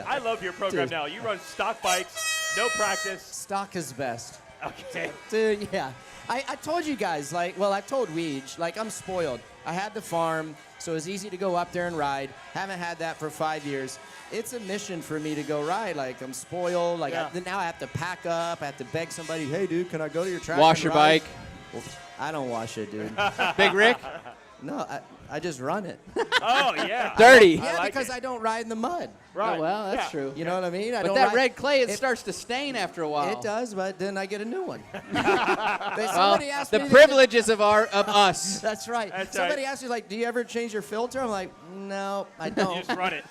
I love your program Dude. now. You run stock bikes, no practice. Stock is best. Okay. Dude, yeah. I told you guys, I told Weege, I'm spoiled. I had the farm, so it was easy to go up there and ride. Haven't had that for 5 years. It's a mission for me to go ride. I'm spoiled. Now I have to pack up. I have to beg somebody, hey, dude, can I go to your track Wash and your ride? bike. Well, I don't wash it, dude. Big Rick? No, I just run it. Oh, yeah. Dirty. Yeah, because I don't ride in the mud. Right. Oh, well, that's true. You know what I mean? But that red clay, it starts to stain after a while. It does, but then I get a new one. Somebody asked the me privileges of us. That's right. Somebody asked me, do you ever change your filter? I'm like, no, I don't. You just run it.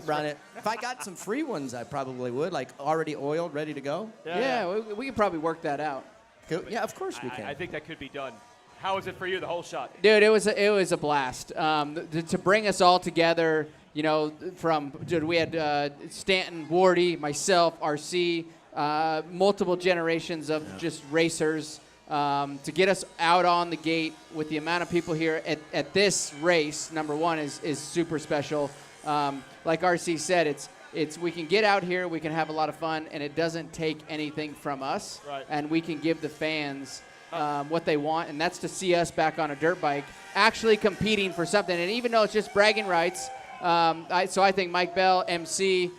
Run it. If I got some free ones, I probably would, already oiled, ready to go. Yeah, we could probably work that out. Yeah, of course we can. I think that could be done. How was it for you, the whole shot? Dude, it was a blast. To bring us all together, we had Stanton, Wardy, myself, RC, multiple generations of just racers. To get us out on the gate with the amount of people here at this race, number one, is super special. Like RC said, it's we can get out here, we can have a lot of fun, and it doesn't take anything from us. Right. And we can give the fans what they want, and that's to see us back on a dirt bike actually competing for something. And even though it's just bragging rights, so I think Mike Bell, MC,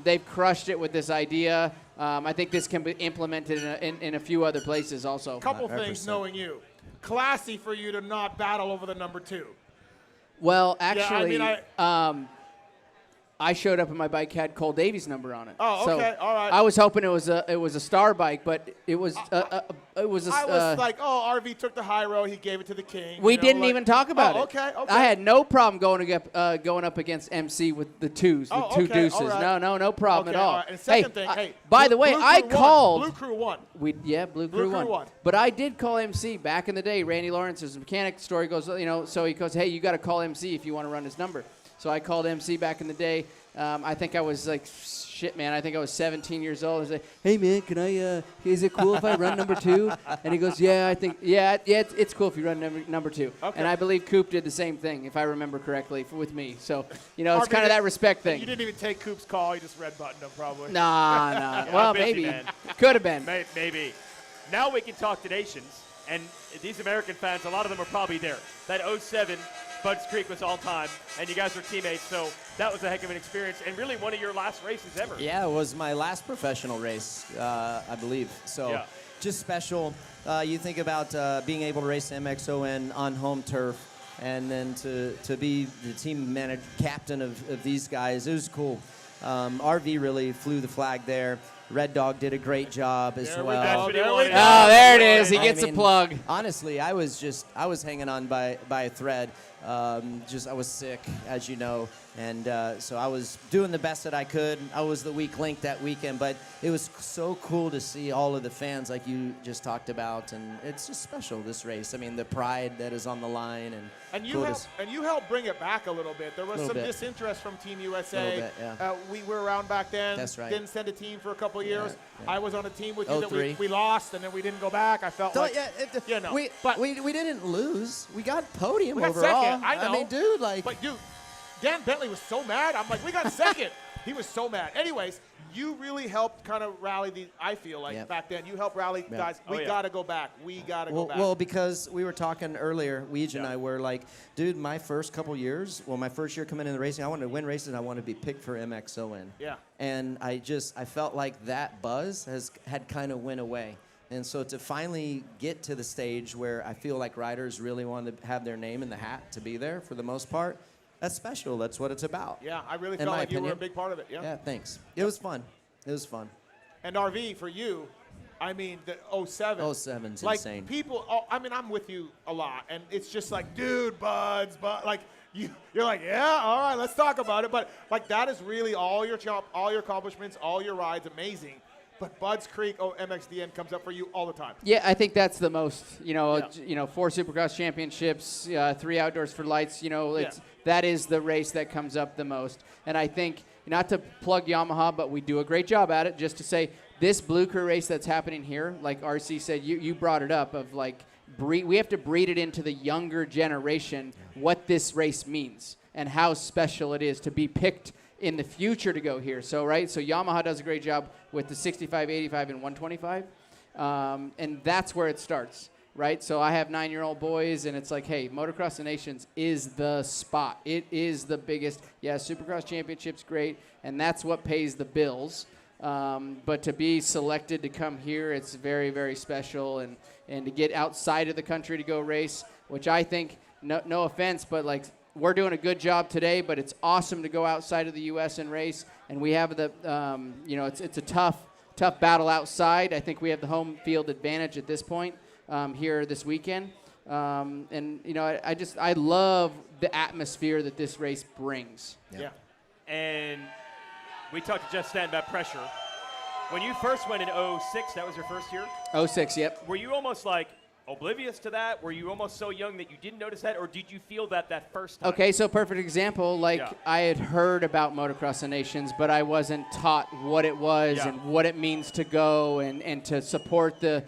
they've crushed it with this idea. I think this can be implemented in a few other places also. Couple things, knowing you. Classy for you to not battle over the number 2. Well, actually, Yeah, I showed up and my bike had Cole Davies' number on it. Oh, okay, all right. I was hoping it was a star bike, but it was I was like, RV took the high road. He gave it to the king. We didn't even talk about it. Okay. I had no problem going up against MC with the twos, the two deuces. All right. No problem at all. All right. And second thing, by the way, I called. Blue Crew won. Blue Crew won. But I did call MC back in the day. Randy Lawrence's mechanic story goes, so he goes, hey, you got to call MC if you want to run his number. So I called MC back in the day. I think I was shit, man. I think I was 17 years old. I was like, hey, man, is it cool if I run number 2? And he goes, it's cool if you run number 2. Okay. And I believe Coop did the same thing, if I remember correctly, with me. So, it's kind of that respect thing. You didn't even take Coop's call. You just red buttoned him, probably. Nah. Yeah, well, busy, maybe. Man. Could have been. Maybe. Now we can talk to Nations. And these American fans, a lot of them are probably there. That 07 Budds Creek was all time, and you guys were teammates, so that was a heck of an experience, and really one of your last races ever. Yeah, it was my last professional race, I believe. So just special. You think about being able to race MXoN on home turf, and then to be the team captain of these guys, it was cool. RV really flew the flag there. Red Dog did a great job as well. There it is. He gets a plug. Honestly, I was hanging on by a thread. I was sick, as you know, and so I was doing the best that I could. I was the weak link that weekend, but it was so cool to see all of the fans like you just talked about, and it's just special, this race. I mean, the pride that is on the line, and you helped bring it back a little bit. There was some disinterest from Team USA. We were around back then. That's right. Didn't send a team for a couple of years. Yeah. I was on a team with you that we lost, and then we didn't go back. I felt we didn't lose. We got podium we got overall. Second. I know. I mean, dude, But dude, Dan Bentley was so mad. I'm like, we got second. He was so mad. Anyways, you really helped kind of rally I feel like back then. You helped rally guys. We got to go back. We got to go back. Well, because we were talking earlier, Weege and I were like, dude, my first couple years, my first year coming in the racing, I wanted to win races and I wanted to be picked for MXoN. Yeah. And I felt like that buzz had kind of went away. And so to finally get to the stage where I feel like riders really want to have their name in the hat to be there for the most part, that's special. That's what it's about. Yeah, I really felt like you were a big part of it. Yeah, thanks. It was fun. And RV, for you, I mean, the 07. 07's like insane. People, I'm with you a lot. And it's just like, dude, Budds, like, you're like, yeah, all right, let's talk about it. But, like, that is really all your accomplishments, all your rides, amazing. But Budds Creek, MXDN comes up for you all the time. Yeah, I think that's the most. 4 Supercross championships, 3 Outdoors for Lights. That is the race that comes up the most. And I think not to plug Yamaha, but we do a great job at it, just to say this Blue Crew race that's happening here, like RC said, you brought it up, of like, we have to breed it into the younger generation what this race means and how special it is to be picked in the future to go here. So, right, so Yamaha does a great job with the 65, 85, and 125, and that's where it starts. Right, so I have 9-year-old boys, and it's like, hey, Motocross of Nations is the spot. It is the biggest. Yeah, Supercross Championship's great, and that's what pays the bills. But to be selected to come here, it's very, very special, and to get outside of the country to go race, which I think, no offense, but like we're doing a good job today. But it's awesome to go outside of the U.S. and race, and we have the, it's a tough battle outside. I think we have the home field advantage at this point. Here this weekend, and I love the atmosphere that this race brings. Yeah. And we talked to Jeff Stanton about pressure. When you first went in 06, that was your first year? 06, yep. Were you almost like oblivious to that? Were you almost so young that you didn't notice that, or did you feel that first time? Okay, so perfect example. I had heard about Motocross of Nations, but I wasn't taught what it was and what it means to go and to support the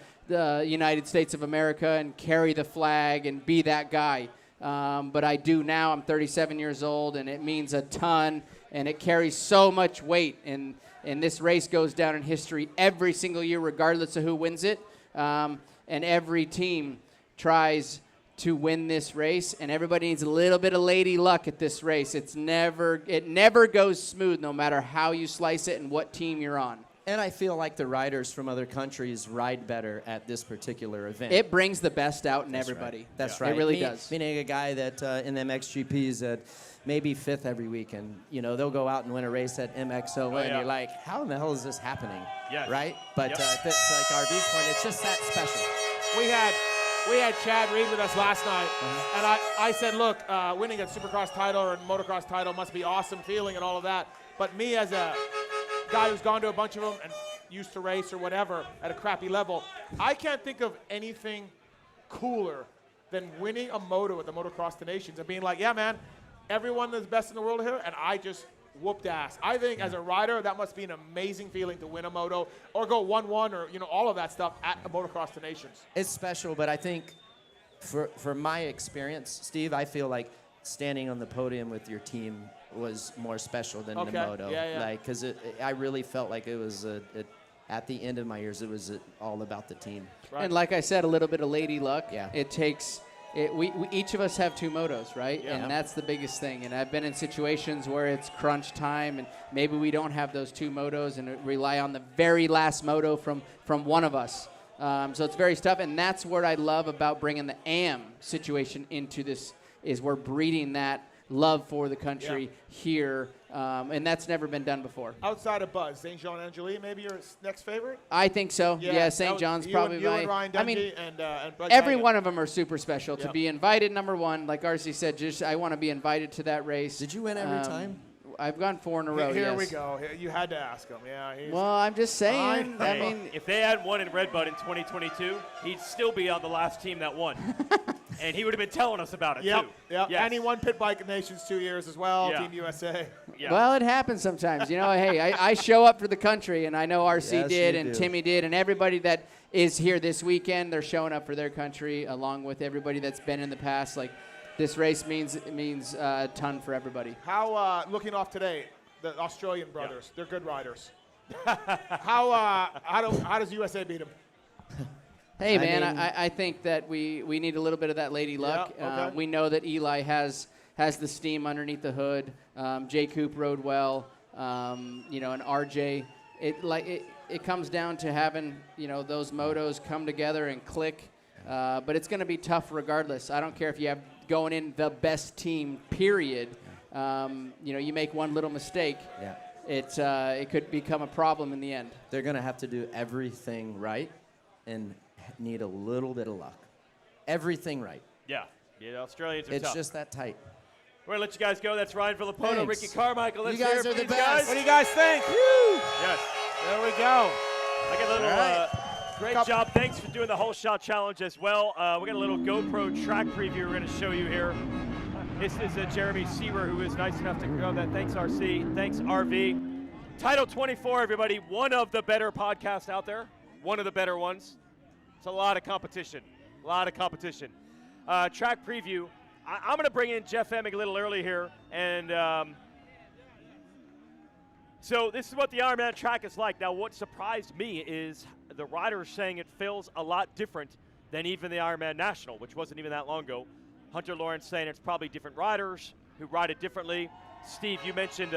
United States of America and carry the flag and be that guy. But I do now. I'm 37 years old, and it means a ton, and it carries so much weight. And this race goes down in history every single year, regardless of who wins it. And every team tries to win this race, and everybody needs a little bit of lady luck at this race. It never goes smooth, no matter how you slice it and what team you're on. And I feel like the riders from other countries ride better at this particular event. It brings the best out in everybody. Right. That's right. It really does. Meaning a guy that in the MXGPs at maybe 5th every week, and they'll go out and win a race at MXoN, and you're like, how in the hell is this happening? Yes. Right? But it's like RV's point, it's just that special. We had Chad Reed with us last night, and I said, look, winning a Supercross title or a motocross title must be awesome feeling and all of that. But me as a guy who's gone to a bunch of them and used to race or whatever at a crappy level, I can't think of anything cooler than winning a moto at the Motocross of Nations and being like, yeah, man, everyone is best in the world here, and I just whooped ass. I think as a rider, that must be an amazing feeling to win a moto or go 1-1 or all of that stuff at a Motocross of Nations. It's special, but I think for my experience, Steve, I feel like standing on the podium with your team was more special than the moto. Like, because I really felt like it was at the end of my years, it was all about the team. Right. And like I said, a little bit of lady luck. Yeah. It takes. We each of us have 2 motos, right? Yeah. And that's the biggest thing. And I've been in situations where it's crunch time, and maybe we don't have those 2 motos, and rely on the very last moto from one of us. So it's very tough, and that's what I love about bringing the AM situation into this. Is we're breeding that love for the country here, and that's never been done before. Outside of Buzz, St. Jean Angeli, maybe your next favorite? I think so. Yeah, St. John's probably you and Ryan Dungey and Buzz every Baggett. one of them are super special. To be invited, number one, like RC said, I want to be invited to that race. Did you win every time? I've gone 4 in a row. Here we go. You had to ask him. Yeah. Well, I'm just saying. I mean, if they had won in Redbud in 2022, he'd still be on the last team that won. And he would have been telling us about it, too. Yep. Yes. And he won Pit Bike Nations 2 years as well, Team USA. Yeah. Well, it happens sometimes. Hey, I show up for the country, and I know RC did, and Timmy did, and everybody that is here this weekend, they're showing up for their country, along with everybody that's been in the past. Like, this race means a ton for everybody. How, looking off today, the Australian brothers, they're good riders. How does USA beat them? Hey, man, I think that we need a little bit of that lady luck. Okay. We know that Eli has the steam underneath the hood. Jay Coop rode well, and RJ. It comes down to having, those motos come together and click. But it's going to be tough regardless. I don't care if you have going in the best team, period. You make one little mistake. Yeah. It could become a problem in the end. They're going to have to do everything right and need a little bit of luck. Everything right. Yeah. The Australians are It's tough. just that tight. We're going to let you guys go. That's Ryan Villopoto, Thanks. Ricky Carmichael. Let's You guys hear are it the for these best. guys. What do you guys think? Woo! Yes. There we go. I got a little great job. Thanks for doing the whole shot challenge as well. We got a little GoPro track preview we're going to show you here. This is Jeremy Seaver, who is nice enough to go that. Thanks, RC. Thanks, RV. Title 24, everybody. One of the better podcasts out there. One of the better ones. It's a lot of competition. A lot of competition. Track preview. I'm going to bring in Jeff Emig a little early here. And so this is what the Ironman track is like. Now, what surprised me is the riders saying it feels a lot different than even the Ironman National, which wasn't even that long ago. Hunter Lawrence saying it's probably different riders who ride it differently. Steve, you mentioned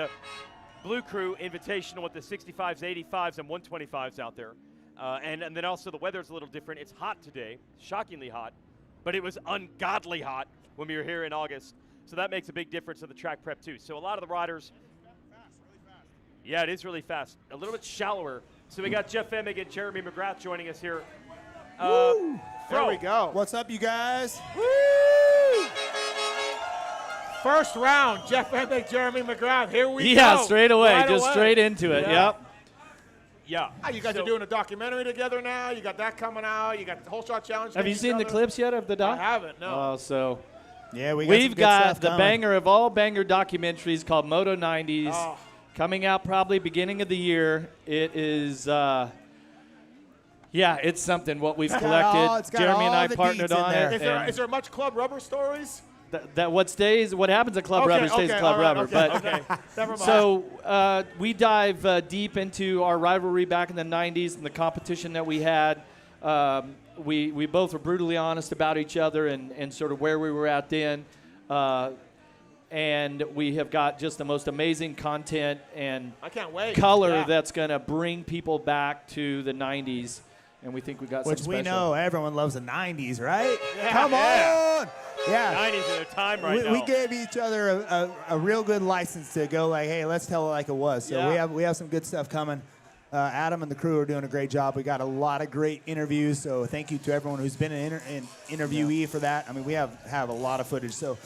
Blue Crew Invitational with the 65s, 85s, and 125s out there. And then also the weather's a little different. It's hot today, shockingly hot, but it was ungodly hot when we were here in August. So that makes a big difference in the track prep too. So a lot of the riders, yeah, it is really fast. A little bit shallower. So we got Jeff Emig and Jeremy McGrath joining us here. There we go. What's up, you guys? Woo! First round, Jeff Emig, Jeremy McGrath. Here we go. Yeah, straight away. Right Just away. straight into it. Yeah. Yep. Yeah. You guys are doing a documentary together now. You got that coming out. You got the Whole Shot Challenge. Have you seen the clips yet of the doc? I haven't, no. Oh, so yeah, we've got the banger of all banger documentaries called Moto 90s coming out probably beginning of the year. It is, yeah, it's something what we've collected. Jeremy and I partnered on it. Is there much Club Rubber stories? That what happens at Club Rubber stays at Club Rubber. Never mind. So we dive deep into our rivalry back in the 90s and the competition that we had. We both were brutally honest about each other and sort of where we were at then. And we have got just the most amazing content and I can't wait. color that's going to bring people back to the 90s. And we think we got Which something special. we know everyone loves the 90s, right? Yeah. Come on! Yeah. 90s are their time right now. We gave each other a real good license to go like, hey, let's tell it like it was. So we have some good stuff coming. Adam and the crew are doing a great job. We got a lot of great interviews, so thank you to everyone who's been an interviewee for that. I mean, we have a lot of footage. So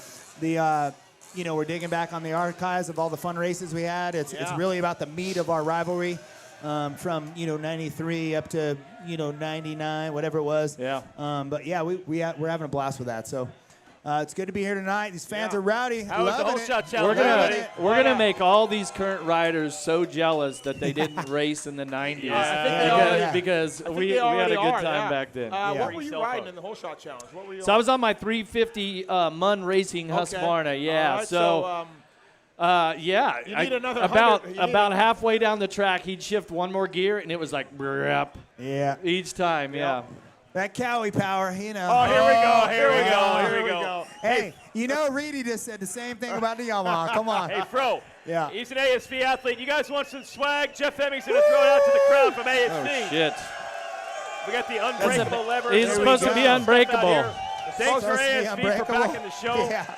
the we're digging back on the archives of all the fun races we had. It's really about the meat of our rivalry. From 93 up to 99, whatever it was. Yeah. But yeah, we're having a blast with that. So it's good to be here tonight. These fans are rowdy. How was the Whole Shot Challenge? We're gonna make all these current riders so jealous that they didn't race in the 90s because we had a good time back then. What were you riding in the Whole Shot Challenge? What were you? So I was on my 350 MUN Racing Husqvarna. Yeah. Right, you need another about halfway down the track, he'd shift one more gear, and it was like, each time, That Cowie power, Oh, here we go. Hey, Reedy just said the same thing about the Yamaha. Come on. Hey, Fro. Yeah. He's an ASV athlete. You guys want some swag? Jeff Emig's going to throw it out to the crowd from ASV. Oh, shit. We got the unbreakable lever. He's supposed to be unbreakable. Thanks for ASV for backing the show. Yeah.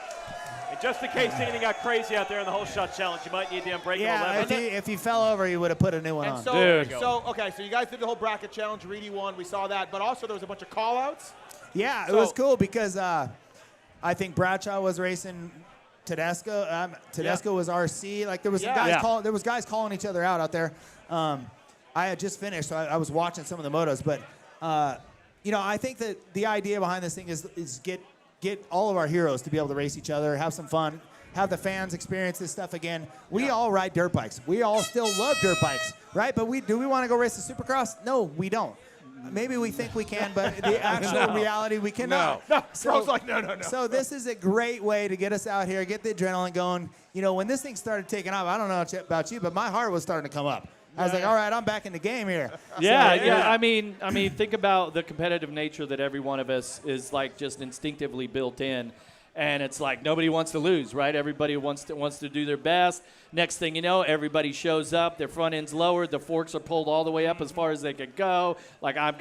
And just in case anything got crazy out there in the Whole Shot Challenge, you might need the unbreakable lever. If he fell over, he would have put a new one on. So you guys did the whole bracket challenge. Reedy won. We saw that. But also there was a bunch of call-outs. Yeah, it was cool because I think Bradshaw was racing Tedesco. Tedesco was RC. Like there was guys calling each other out there. I had just finished, so I was watching some of the motos. But I think that the idea behind this thing is get all of our heroes to be able to race each other, have some fun, have the fans experience this stuff again. We all ride dirt bikes. We all still love dirt bikes, right? But do we want to go race the Supercross? No, we don't. Maybe we think we can, but the actual reality, we cannot. No. Bro's like, no. So this is a great way to get us out here, get the adrenaline going. When this thing started taking off, I don't know about you, but my heart was starting to come up. I was like, all right, I'm back in the game here. I mean, think about the competitive nature that every one of us is like just instinctively built in. And it's like nobody wants to lose, right? Everybody wants to do their best. Next thing you know, everybody shows up. Their front end's lowered. The forks are pulled all the way up as far as they could go. Like I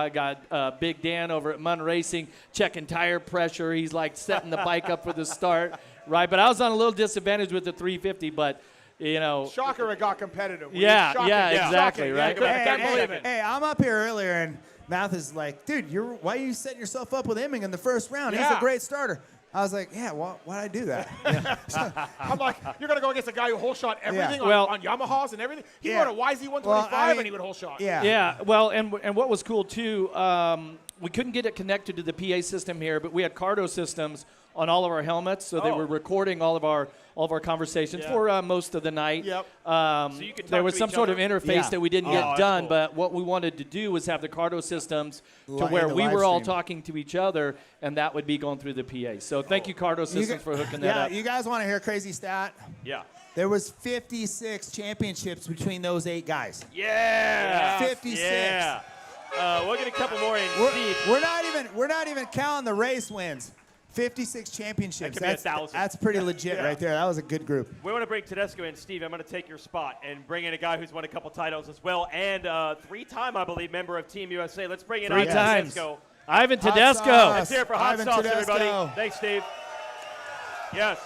got Big Dan over at MUN Racing checking tire pressure. He's like setting the bike up for the start, right? But I was on a little disadvantage with the 350, but. Shocker, it got competitive. Exactly, right? Can't believe it. Hey, I'm up here earlier, and Matthes is like, dude, why are you setting yourself up with Emig in the first round? He's a great starter. I was like, why'd I do that? I'm like, you're going to go against a guy who whole shot everything on Yamahas and everything? He rode a YZ125 and he would whole shot. Yeah. Well, and what was cool, too, we couldn't get it connected to the PA system here, but we had Cardo systems on all of our helmets, so they were recording all of our conversations for most of the night. Yep. So you could there talk was to some each sort of other? interface that we didn't get that's done, cool. but what we wanted to do was have the Cardo systems to In where the we live were all stream. talking to each other, and that would be going through the PA. So thank you, Cardo systems, for hooking that up. You guys want to hear a crazy stat? Yeah. There was 56 championships between those 8 guys. Yeah. 56. Yeah. We'll get a couple more in. Steve. We're not even counting the race wins. 56 championships. That could be 1,000. That's pretty legit right there. That was a good group. We want to bring Tedesco in. Steve, I'm going to take your spot and bring in a guy who's won a couple titles as well, and 3-time, I believe, member of Team USA. Let's bring in 3 Ivan times. Tedesco. Ivan Hot Tedesco. sauce. Let's hear it for Hot Ivan Sauce, Tedesco. everybody. Thanks, Steve. Yes.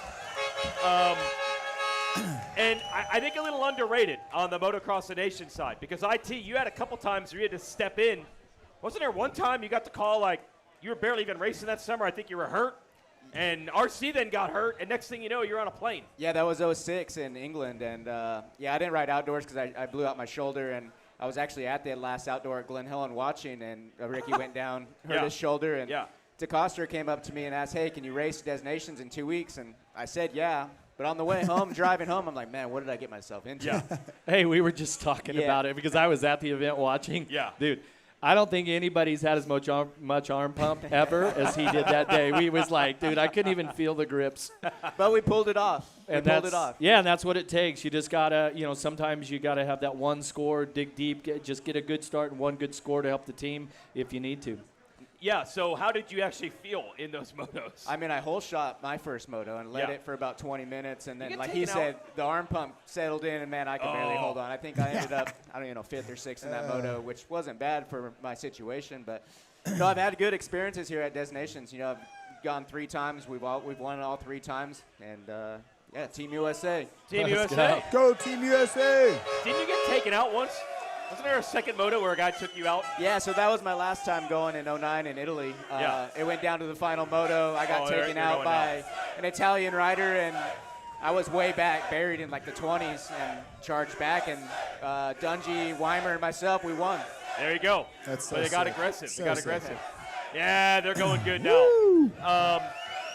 And I think a little underrated on the Motocross of Nations side, because IT, you had a couple times where you had to step in. Wasn't there one time you got the call like you were barely even racing that summer? I think you were hurt. And RC then got hurt, and next thing you know, you're on a plane. Yeah, that was 06 in England, and I didn't ride outdoors because I blew out my shoulder, and I was actually at the last outdoor at Glen Helen watching, and Ricky went down, hurt his shoulder, and DeCoster came up to me and asked, hey, can you race Des Nations in 2 weeks? And I said, yeah. But on the way home, driving home, I'm like, man, what did I get myself into? Yeah. Hey, we were just talking about it because I was at the event watching. Yeah. Dude, I don't think anybody's had as much arm pump ever as he did that day. We was like, dude, I couldn't even feel the grips. But we pulled it off. Yeah, and that's what it takes. You just got to, sometimes you got to have that one score, dig deep, just get a good start and one good score to help the team if you need to. Yeah, so how did you actually feel in those motos? I mean, I hole shot my first moto and led it for about 20 minutes, and then, like he taken said, the arm pump settled in, and man, I could barely hold on. I think I ended up, 5th or 6th in that moto, which wasn't bad for my situation. But no, I've had good experiences here at Des Nations. I've gone 3 times. We've won all 3 times, and Team USA. Team USA. Go Team USA. Didn't you get taken out once? Wasn't there a second moto where a guy took you out? Yeah, so that was my last time going in 09 in Italy. It went down to the final moto. I got taken out by an Italian rider, and I was way back, buried in like the 20s, and charged back. And Dungy, Weimer, and myself, we won. There you go. That's so But they got sick. aggressive. So they got sick. aggressive. Yeah, they're going good now.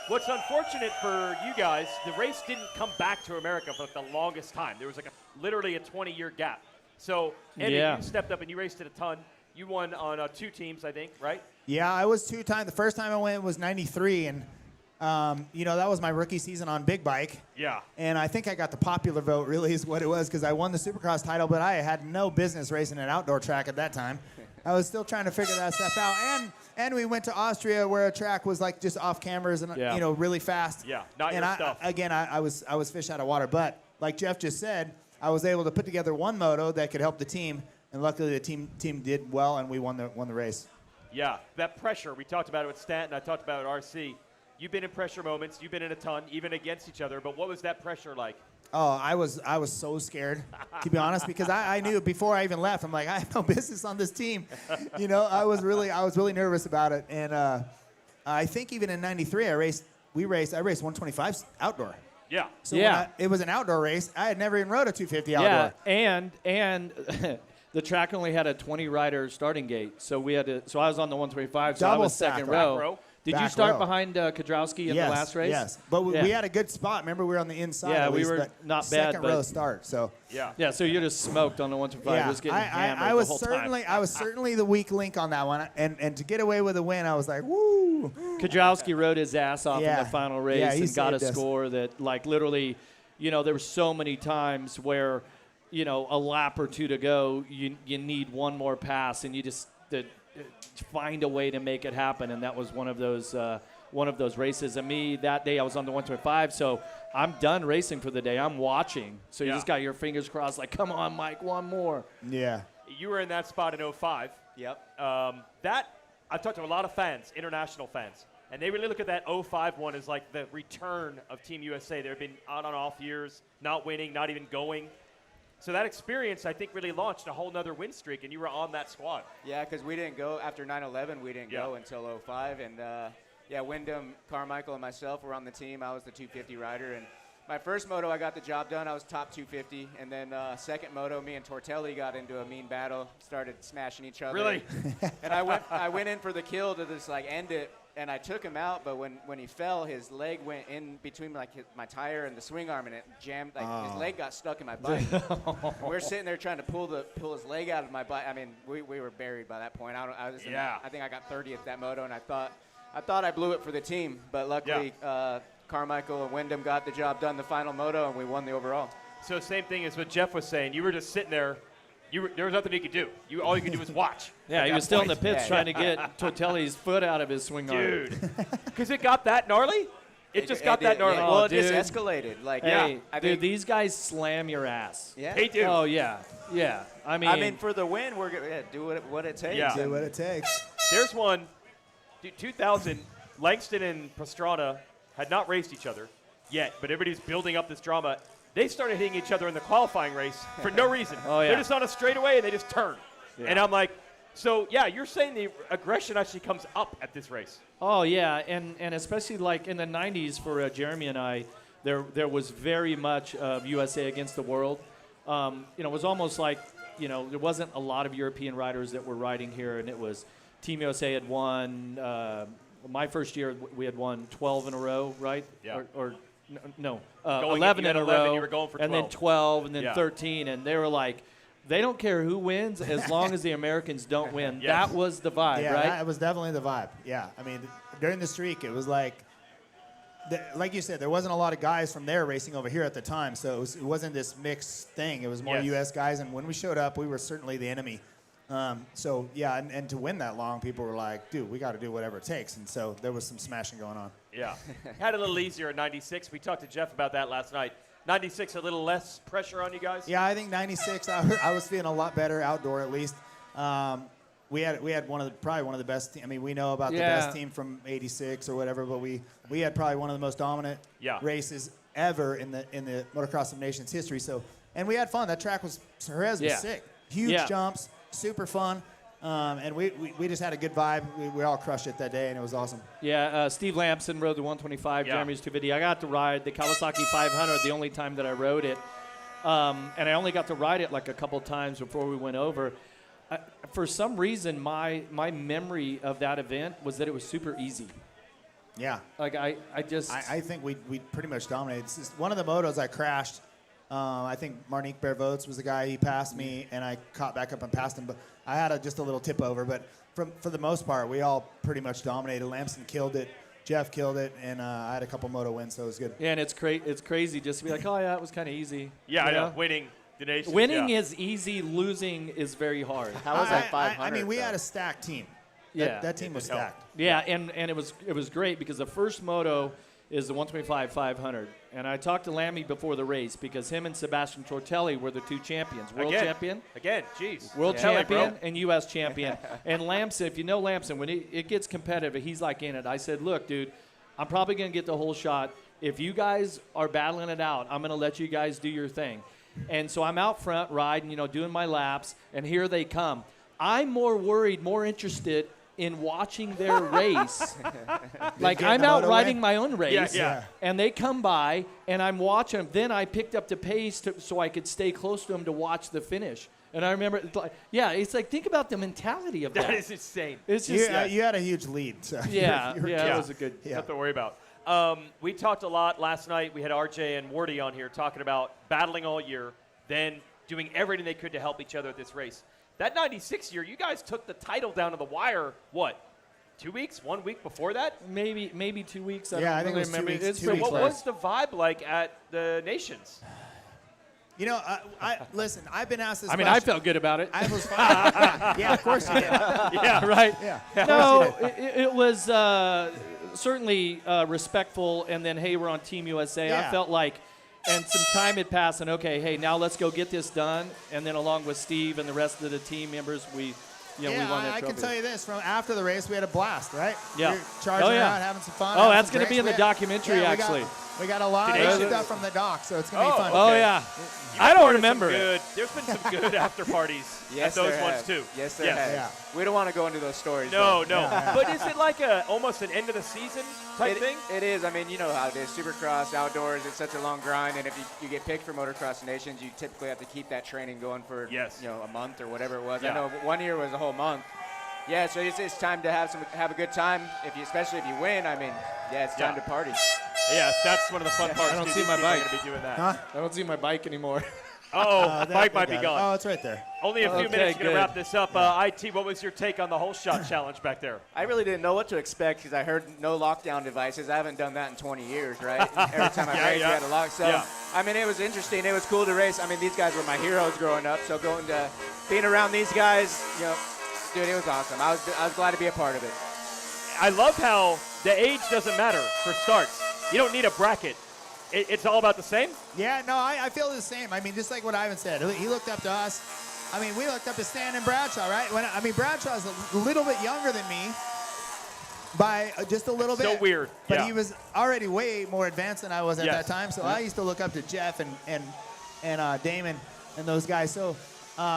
What's unfortunate for you guys, the race didn't come back to America for like the longest time. There was like literally a 20-year gap. So, Eddie, you stepped up and you raced it a ton. You won on 2 teams, I think, right? Yeah, I was 2 times. The first time I went was 93, and that was my rookie season on big bike. Yeah. And I think I got the popular vote, really, is what it was, because I won the Supercross title, but I had no business racing an outdoor track at that time. I was still trying to figure that stuff out. And we went to Austria, where a track was like just off cameras and really fast. Yeah, not and your stuff. I was fish out of water. But like Jeff just said, I was able to put together one moto that could help the team, and luckily the team did well, and we won the race. Yeah, that pressure. We talked about it with Stanton. I talked about it with RC. You've been in pressure moments. You've been in a ton, even against each other. But what was that pressure like? Oh, I was so scared, to be honest, because I knew before I even left. I'm like, I have no business on this team. I was really nervous about it. And I think even in '93, I raced 125 outdoor. Yeah. So it was an outdoor race. I had never even rode a 250 outdoor. Yeah, and the track only had a 20-rider starting gate, so we had to. So I was on the 125, so I was second row. Did you start behind Kudrowski in the last race? Yes, but we had a good spot. Remember, we were on the inside. Yeah, we were not bad. Second row start. So yeah. So you just smoked on the 125. Yeah, It was getting hammered I was the whole certainly time. I was certainly the weak link on that one, and to get away with a win, I was like, woo. Kudrowski rode his ass off in Yeah. the final race Yeah, he and got a saved us. score that, like, literally, there were so many times where, a lap or 2 to go, you need one more pass, and you just find a way to make it happen, and that was one of those races. And me, that day I was on the 125, so I'm done racing for the day. I'm watching. So you just got your fingers crossed, like, come on, Mike, one more. Yeah. You were in that spot in 05. Yep. I've talked to a lot of fans, international fans, and they really look at that 05 one as like the return of Team USA. There have been on and off years, not winning, not even going. So that experience, I think, really launched a whole nother win streak, and you were on that squad. Yeah, because we didn't go after 9/11. We didn't go until 05, and Wyndham, Carmichael, and myself were on the team. I was the 250 rider, and My first moto, I got the job done. I was top 250. And then second moto, me and Tortelli got into a mean battle, started smashing each other. Really? And I went in for the kill to just like end it, and I took him out. But when he fell, his leg went in between like my tire and the swing arm, and it jammed. Like his leg got stuck in my bike. We're sitting there trying to pull his leg out of my bike. I mean, we were buried by that point. I think I got 30th that moto, and I thought I blew it for the team, but luckily. Carmichael and Wyndham got the job done the final moto, and we won the overall. So same thing as what Jeff was saying. You were just sitting there. There was nothing you could do. All you could do was watch. Yeah, he was still in the pits trying to get Tortelli's foot out of his swing arm. Dude, because it got that gnarly? It just got that gnarly. Yeah. Well, it just escalated. Like, hey, dude, these guys slam your ass. Yeah. They do. Oh, yeah. Yeah. I mean, for the win, we're going to do what it takes. Yeah. Do what it takes. There's one, 2000, Langston and Pastrana had not raced each other yet, but everybody's building up this drama. They started hitting each other in the qualifying race for no reason. Oh, yeah. They're just on a straightaway, and they just turn. Yeah. And I'm like, so, yeah, you're saying the aggression actually comes up at this race. Oh, yeah, and especially like in the 90s for Jeremy and I, there was very much of USA against the world. It was almost like, there wasn't a lot of European riders that were riding here, and it was Team USA had won. My first year, we had won 12 in a row, right? Yeah. Or 11 in a 11, row. You were going for 12. And then 12, and then 13. And they were like, they don't care who wins as long as the Americans don't win. Yes. That was the vibe, yeah, right? That was definitely the vibe. Yeah. I mean, during the streak, it was like you said, there wasn't a lot of guys from there racing over here at the time. So it wasn't this mixed thing. It was more U.S. guys. And when we showed up, we were certainly the enemy. And to win that long, people were like, dude, we got to do whatever it takes. And so there was some smashing going on. Yeah. Had a little easier in 96. We talked to Jeff about that last night. 96, a little less pressure on you guys? Yeah, I think 96, I was feeling a lot better outdoor at least. We had probably one of the best. I mean, we know about the best team from 86 or whatever, but we had probably one of the most dominant races ever in the Motocross of Nations history. So, and we had fun. That track was sick. Huge jumps. Super fun, and we just had a good vibe. We all crushed it that day, and it was awesome. Yeah, Steve Lamson rode the 125, Jeremy's 250. I got to ride the Kawasaki 500 the only time that I rode it, and I only got to ride it like a couple times before we went over. For some reason, my memory of that event was that it was super easy. Yeah. Like I think we pretty much dominated. It's just one of the motos I crashed. I think Marnique Bervoets was the guy. He passed me, and I caught back up and passed him. But I had just a little tip over. But for the most part, we all pretty much dominated. Lamson killed it. Jeff killed it. And I had a couple moto wins, so it was good. Yeah, and it's crazy just to be like, oh, yeah, it was kind of easy. Yeah, I know. Winning the nation. Winning is easy. Losing is very hard. How was that 500? I mean, we had a stacked team. That team was stacked. Yeah, and it was great because the first moto is the 125 500. And I talked to Lammy before the race because him and Sebastian Tortelli were the two champions. World champion. World champion and U.S. champion. And Lamson, if you know Lamson, when it gets competitive, he's like in it. I said, look, dude, I'm probably going to get the whole shot. If you guys are battling it out, I'm going to let you guys do your thing. And so I'm out front riding, doing my laps, and here they come. I'm more worried, more interested in watching their race. Like, I'm out riding my own race, and they come by, and I'm watching them. Then I picked up the pace so I could stay close to them to watch the finish. And I remember, it's like, think about the mentality of that. That is insane. It's just, you had a huge lead. So it was a good. Nothing to worry about. We talked a lot last night. We had RJ and Wardy on here talking about battling all year, then doing everything they could to help each other at this race. That 96 year, you guys took the title down to the wire, 2 weeks, 1 week before that? Maybe 2 weeks. I think it was remember. 2 weeks. So what was the vibe like at the Nations? Listen, I've been asked this question. I felt good about it. I was fine. Yeah, of course you did. Yeah, right. Yeah. No, it was certainly respectful, and then, hey, we're on Team USA. Yeah. I felt like, and some time had passed, and okay, hey, now let's go get this done. And then along with Steve and the rest of the team members, we won that trophy. I can tell you this, from after the race, we had a blast, right? Yeah. We were charging around, having some fun. Oh, that's going to be in the documentary, actually. We got a lot of stuff from the dock, so it's going to be fun. Oh, yeah. I don't remember it. There's been some good after parties at those ones, too. Yes, there has. Yeah. We don't want to go into those stories. No. Yeah. But is it like almost an end of the season type thing? It is. I mean, you know how it is. Supercross, outdoors, it's such a long grind. And if you get picked for Motocross of Nations, you typically have to keep that training going for a month or whatever it was. Yeah. I know 1 year was a whole month. Yeah, so it's time to have a good time. Especially if you win, I mean, it's time to party. Yes, that's one of the fun parts. I don't see my bike. Going to be doing that. Huh? I don't see my bike anymore. Bike might be gone. Oh, it's right there. Only a few minutes to wrap this up. IT, what was your take on the whole shot challenge back there? I really didn't know what to expect because I heard no lockdown devices. I haven't done that in 20 years, right? Every time I raced, we had a lock. So, I mean, it was interesting. It was cool to race. I mean, these guys were my heroes growing up. So being around these guys, dude, it was awesome. I was glad to be a part of it. I love how the age doesn't matter for starts. You don't need a bracket. It's all about the same? Yeah, no, I feel the same. I mean, just like what Ivan said, he looked up to us. I mean, we looked up to Stan and Bradshaw, right? Bradshaw's a little bit younger than me by just a little bit. So weird. But he was already way more advanced than I was at that time. So I used to look up to Jeff and Damon and those guys. So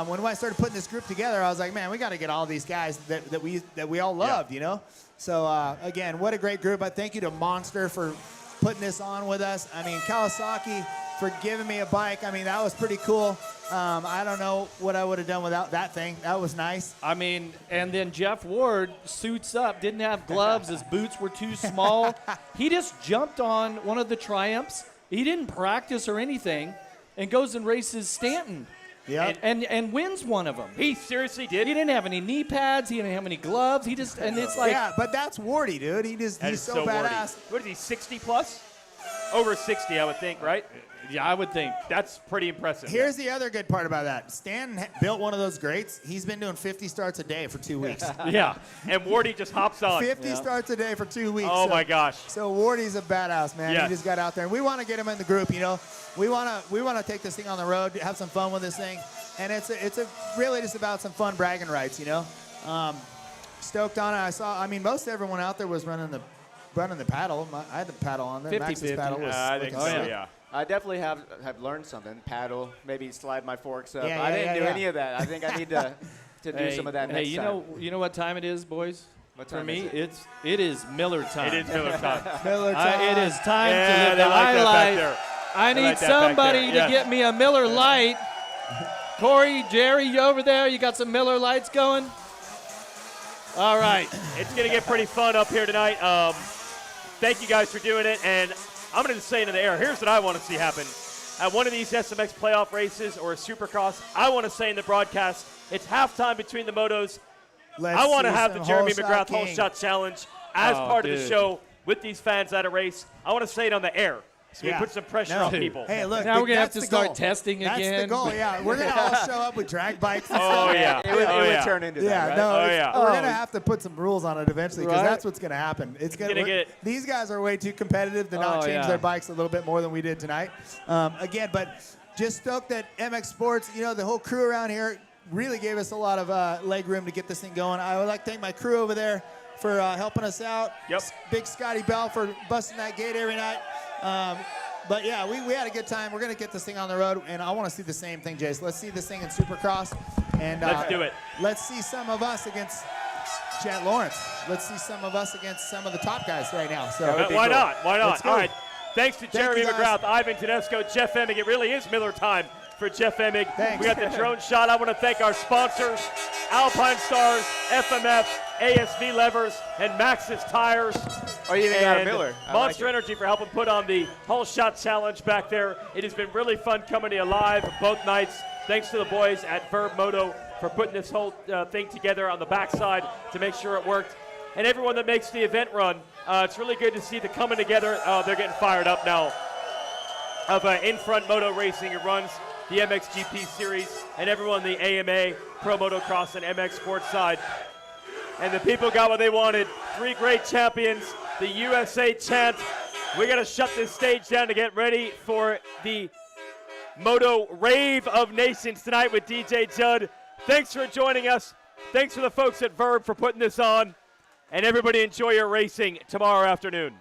when I started putting this group together, I was like, man, we got to get all these guys that we all loved, you know? So, again, what a great group. I thank you to Monster for putting this on with us. I mean, Kawasaki for giving me a bike. I mean, that was pretty cool. I don't know what I would have done without that thing. That was nice. I mean, and then Jeff Ward suits up, didn't have gloves. His boots were too small. He just jumped on one of the Triumphs. He didn't practice or anything and goes and races Stanton. Yeah, and wins one of them. He seriously did. He didn't have any knee pads. He didn't have any gloves. He just and it's like but that's Wardy, dude. He's so badass. Wardy. What is he? 60 plus? Over 60, I would think, right? Yeah, I would think. That's pretty impressive. Here's the other good part about that. Stan built one of those greats. He's been doing 50 starts a day for 2 weeks. Yeah, and Wardy just hops on. 50 starts a day for 2 weeks. Oh, my gosh. So Wardy's a badass, man. Yes. He just got out there. And we want to get him in the group, you know. We want to take this thing on the road, have some fun with this thing. And it's really just about some fun bragging rights, you know. Stoked on it. I mean, most everyone out there was running the paddle. I had the paddle on there. 50-50. Max's paddle was I think so, yeah. I definitely have learned something. Paddle, maybe slide my forks up. Yeah, I didn't do yeah. any of that. I think I need to do some of that next time. You know what time it is, boys? What time For me, is it is Miller time. It is Miller time. Miller time. It is time Yeah, to live they the like that back highlight. there. I They need like that back somebody there, to yes. get me a Miller Lite. Corey, Jerry, you over there? You got some Miller Lights going? All right. It's going to get pretty fun up here tonight. Thank you guys for doing it. And I'm going to say it in the air. Here's what I want to see happen. At one of these SMX playoff races or a Supercross, I want to say in the broadcast, it's halftime between the motos. I want to have the Jeremy McGrath Whole Shot Challenge as part of the show with these fans at a race. I want to say it on the air. So we put some pressure on people. Hey, look. Now we're going to have to that's start the goal. testing again. That's the goal, yeah. We're going to all show up with drag bikes. And Oh, stuff. yeah. It would turn into that, right? No, Oh, yeah. We're going to have to put some rules on it eventually because Right. that's what's going to happen. These guys are way too competitive to not Oh, change yeah. their bikes a little bit more than we did tonight. Again, but just stoked that MX Sports, you know, the whole crew around here really gave us a lot of leg room to get this thing going. I would like to thank my crew over there for helping us out. Yep. Big Scotty Bell for busting that gate every night. But yeah, we had a good time. We're going to get this thing on the road, and I want to see the same thing, Jace. Let's see this thing in Supercross. And Let's do it. Let's see some of us against Jet Lawrence. Let's see some of us against some of the top guys right now. So Why not? Why Let's not? go. All right. Thanks to Jeremy you, guys. McGrath, Ivan Tedesco, Jeff Emig. It really is Miller time for Jeff Emig. Thanks. We got the drone shot. I want to thank our sponsors, Alpine Stars, FMF, ASV Levers, and Max's Tires. Oh, you even got a And Miller. I Monster like it. Energy for helping put on the Whole Shot Challenge back there. It has been really fun coming to you live both nights. Thanks to the boys at Vurbmoto for putting this whole thing together on the backside to make sure it worked. And everyone that makes the event run, it's really good to see the coming together. They're getting fired up now of In-Front Moto Racing who runs the MXGP Series, and everyone in the AMA, Pro Motocross, and MX Sports side. And the people got what they wanted. 3 great champions, the USA chant. We got to shut this stage down to get ready for the Moto Rave of Nations tonight with DJ Judd. Thanks for joining us. Thanks for the folks at Verb for putting this on. And everybody enjoy your racing tomorrow afternoon.